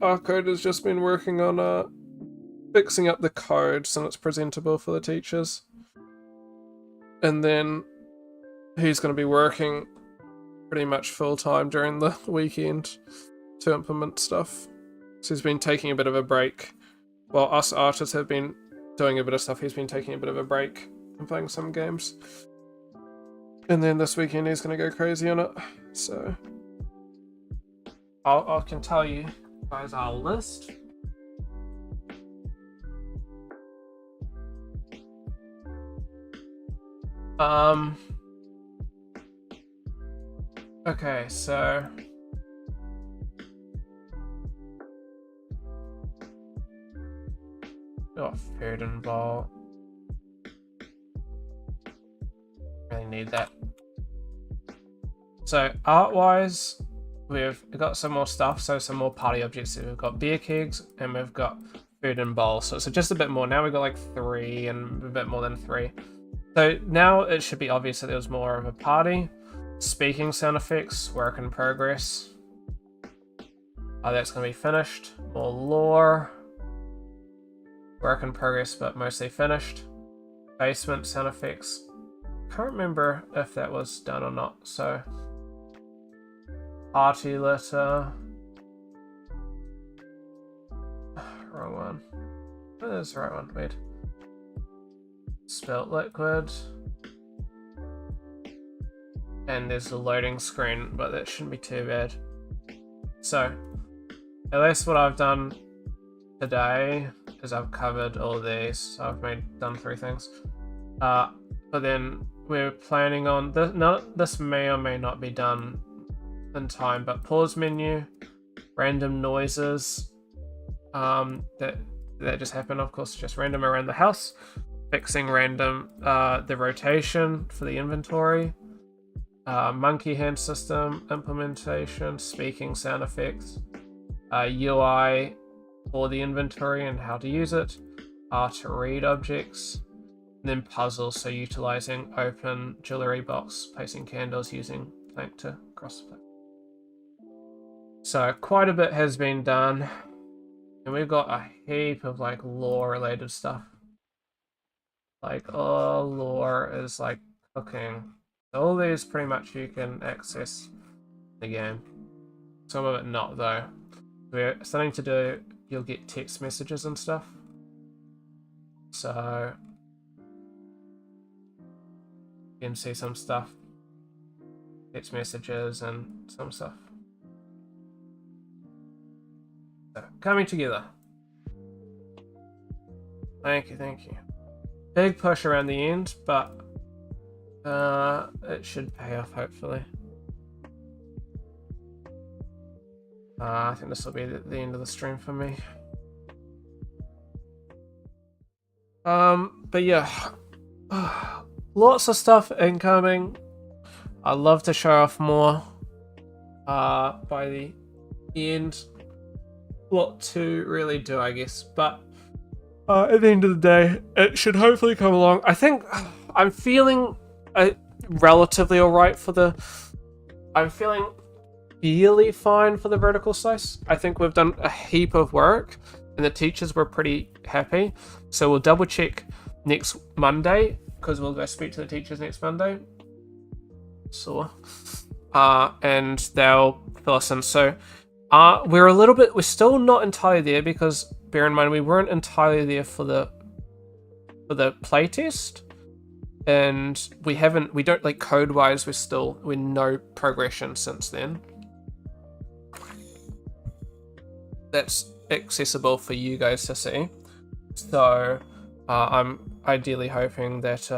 our code has just been working on fixing up the code so it's presentable for the teachers. And then he's going to be working pretty much full time during the weekend to implement stuff. So he's been taking a bit of a break. While us artists have been doing a bit of stuff, he's been taking a bit of a break and playing some games. And then this weekend he's going to go crazy on it. So I can tell you guys our list. Okay, so food and ball. Really need that. So art-wise, we've got some more stuff. So some more party objects. We've got beer kegs and we've got food and bowl. So just a bit more. Now we've got like 3 and a bit more than 3. So now it should be obvious that there was more of a party. Speaking sound effects, work in progress. That's going to be finished. More lore. Work in progress, but mostly finished. Basement sound effects. Can't remember if that was done or not. So, party litter. Wrong one. Oh, that's the right one. Wait. Spilt liquid. And there's a loading screen, but that shouldn't be too bad. So, at least what I've done today is I've covered all these. So I've done 3 things. But then we're planning on this may or may not be done in time, but pause menu, random noises that just happen, of course, just random around the house, fixing random the rotation for the inventory, monkey hand system implementation, speaking sound effects, UI for the inventory and how to use it, to read objects, and then puzzles, so utilizing open jewelry box, placing candles using plank to cross the plank. So quite a bit has been done, and we've got a heap of like lore related stuff. Like lore is like cooking. All these pretty much you can access the game. Some of it not though. We're starting to do, you'll get text messages and stuff. So you can see some stuff. Text messages and some stuff. So coming together. Thank you. Big push around the end, but it should pay off hopefully. I think this will be the end of the stream for me. But yeah, lots of stuff incoming. I'd love to show off more by the end. Lot to really do, I guess, but at the end of the day, it should hopefully come along. I think I'm feeling relatively alright for the... I'm feeling fairly fine for the vertical slice. I think we've done a heap of work and the teachers were pretty happy. So we'll double check next Monday because we'll go speak to the teachers next Monday. So, and they'll fill us in. So we're still not entirely there because bear in mind we weren't entirely there for the playtest. And we don't like code wise, we're no progression since then. That's accessible for you guys to see. So I'm ideally hoping that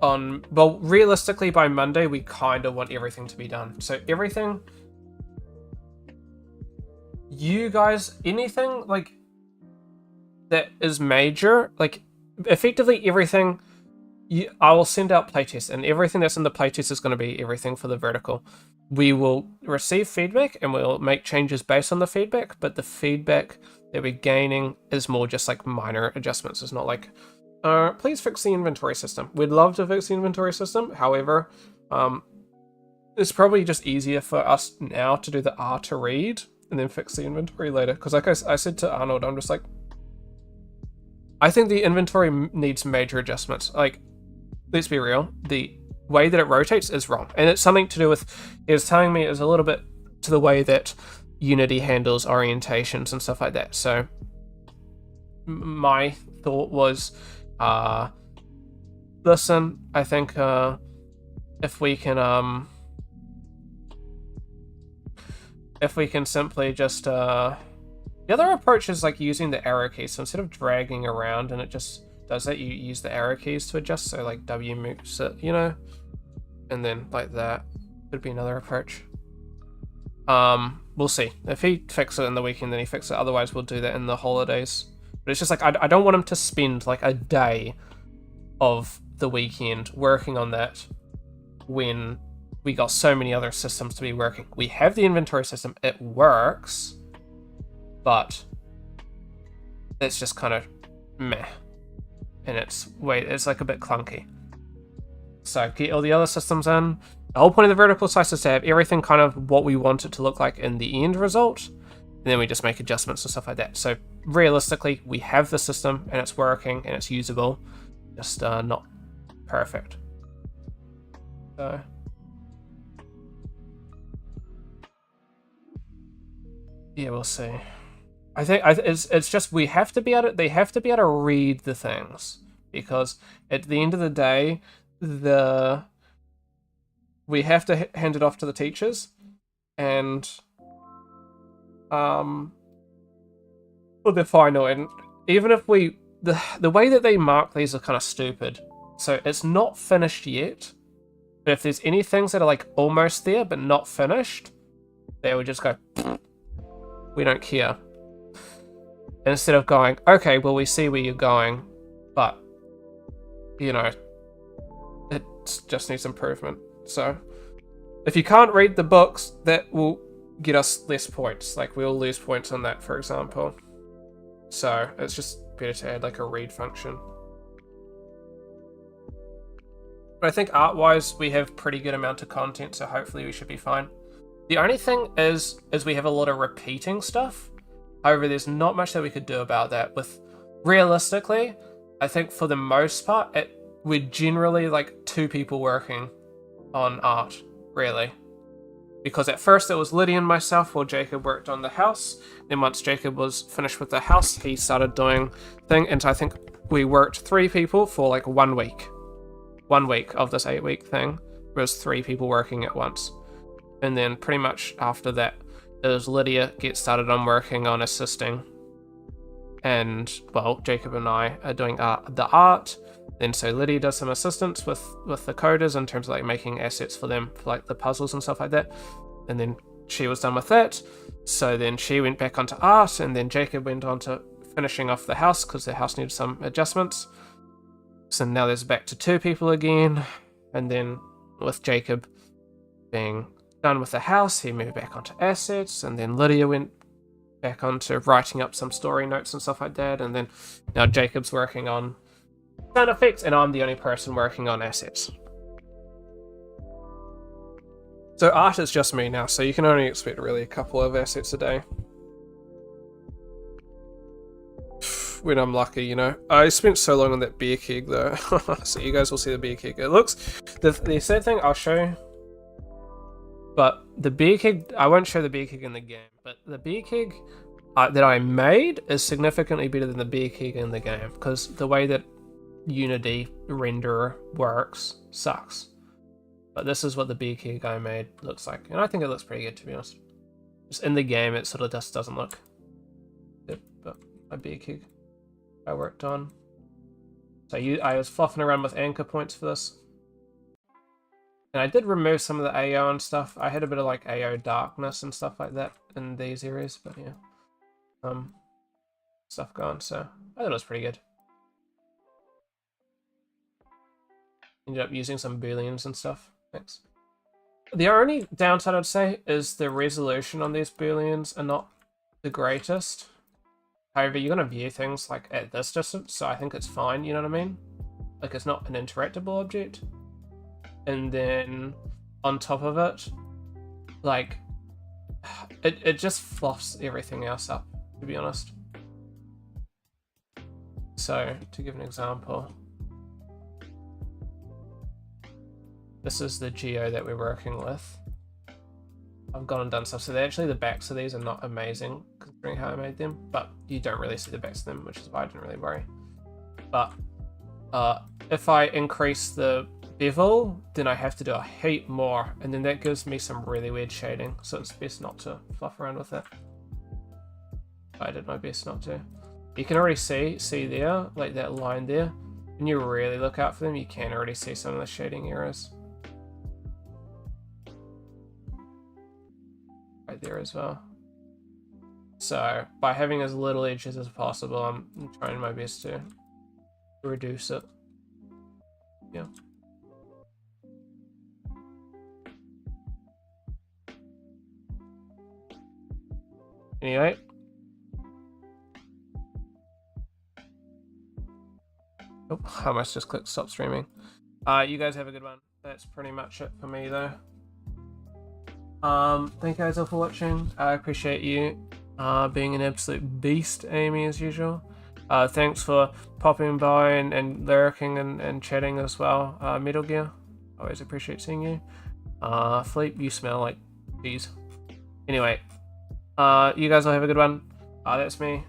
well, realistically by Monday we kind of want everything to be done. So everything, you guys, anything like that is major, like effectively everything, I will send out playtests, and everything that's in the playtest is going to be everything for the vertical. We will receive feedback and we'll make changes based on the feedback, but the feedback that we're gaining is more just like minor adjustments. It's not like, please fix the inventory system. We'd love to fix the inventory system. However, it's probably just easier for us now to do the R to read and then fix the inventory later. Because like I said to Arnold, I'm just like, I think the inventory needs major adjustments. Like, let's be real, the way that it rotates is wrong. And it's something to do with, it was telling me it was a little bit to the way that Unity handles orientations and stuff like that. So my thought was, listen, I think if we can simply just the other approach is like using the arrow keys. So instead of dragging around and it just does that, you use the arrow keys to adjust. So like W moves it, you know, and then like that could be another approach. We'll see. If he fixes it in the weekend, then he fixes it. Otherwise, we'll do that in the holidays. But it's just like, I don't want him to spend like a day of the weekend working on that when we got so many other systems to be working. We have the inventory system, it works, but it's just kind of meh. And it's like a bit clunky. So get all the other systems in. The whole point of the vertical slice is to have everything kind of what we want it to look like in the end result. And then we just make adjustments and stuff like that. So realistically, we have the system and it's working and it's usable. Just not perfect. So yeah, we'll see. I think it's just we have to be able to, they have to be able to read the things, because at the end of the day, we have to hand it off to the teachers, and for the final. And even if the way that they mark these are kind of stupid. So it's not finished yet, but if there's any things that are like almost there but not finished, they would just go, we don't care. Instead of going, okay, well, we see where you're going, but, you know, it just needs improvement. So if you can't read the books, that will get us less points. Like, we'll lose points on that, for example. So it's just better to add like a read function. But I think art-wise, we have pretty good amount of content, so hopefully we should be fine. The only thing is we have a lot of repeating stuff. However, there's not much that we could do about that. With realistically, I think for the most part, we're generally like 2 people working on art, really. Because at first it was Lydia and myself while Jacob worked on the house. Then once Jacob was finished with the house, he started doing thing. And so I think we worked 3 people for like 1 week. 1 week of this 8-week thing. There was 3 people working at once. And then pretty much after that, is Lydia gets started on working on assisting, and well, Jacob and I are doing the art. Then so Lydia does some assistance with the coders in terms of like making assets for them for like the puzzles and stuff like that. And then she was done with that, so then she went back onto art, and then Jacob went on to finishing off the house because the house needed some adjustments. So now there's back to 2 people again, and then with Jacob being done with the house, he moved back onto assets, and then Lydia went back onto writing up some story notes and stuff like that, and then now Jacob's working on sound effects, and I'm the only person working on assets. So art is just me now, so you can only expect really a couple of assets a day. When I'm lucky, you know. I spent so long on that beer keg though. So you guys will see the beer keg. It looks, the sad thing, I'll show you. But the beer keg, I won't show the beer keg in the game, but the beer keg that I made is significantly better than the beer keg in the game, because the way that Unity renderer works sucks. But this is what the beer keg I made looks like, and I think it looks pretty good, to be honest. Just in the game, it sort of just doesn't look good, but my beer keg. I worked on. So I was fluffing around with anchor points for this. And I did remove some of the AO and stuff. I had a bit of like AO darkness and stuff like that in these areas, but yeah. Stuff going, so I thought it was pretty good. Ended up using some booleans and stuff. Thanks. The only downside I'd say is the resolution on these booleans are not the greatest. However, you're going to view things like at this distance, so I think it's fine, you know what I mean? Like it's not an interactable object. And then on top of it, like it just fluffs everything else up, to be honest. So to give an example, this is the geo that we're working with. I've gone and done stuff. So actually the backs of these are not amazing considering how I made them, but you don't really see the backs of them, which is why I didn't really worry. But if I increase the bevel, then I have to do a heap more, and then that gives me some really weird shading, so it's best not to fluff around with it. I did my best not to. You can already see there, like that line there. When you really look out for them, you can already see some of the shading errors. Right there as well. So by having as little edges as possible, I'm trying my best to reduce it. Yeah. Anyway. Oh, I must just click stop streaming. You guys have a good one. That's pretty much it for me though. Thank you guys all for watching. I appreciate you being an absolute beast, Amy, as usual. Thanks for popping by and lurking and chatting as well. Metal Gear, always appreciate seeing you. Fleep, you smell like cheese. Anyway, you guys all have a good one. That's me.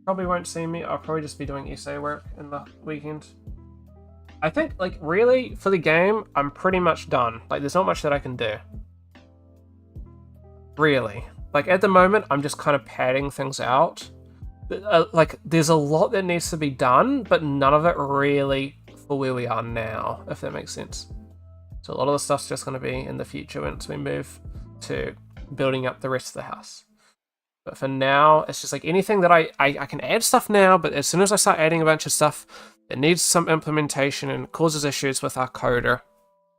Probably won't see me. I'll probably just be doing essay work in the weekend. I think, like, really, for the game, I'm pretty much done. Like, there's not much that I can do. Really. Like, at the moment, I'm just kind of padding things out. Like, there's a lot that needs to be done, but none of it really for where we are now, if that makes sense. So a lot of the stuff's just going to be in the future once we move to building up the rest of the house. But for now, it's just like anything that I can add stuff now, but as soon as I start adding a bunch of stuff, it needs some implementation and causes issues with our coder.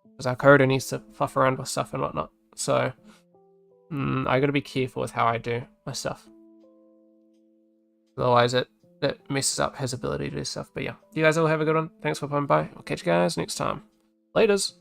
Because our coder needs to fluff around with stuff and whatnot. So, I gotta be careful with how I do my stuff. Otherwise, it messes up his ability to do stuff. But yeah, you guys all have a good one. Thanks for coming by. I'll catch you guys next time. Laters.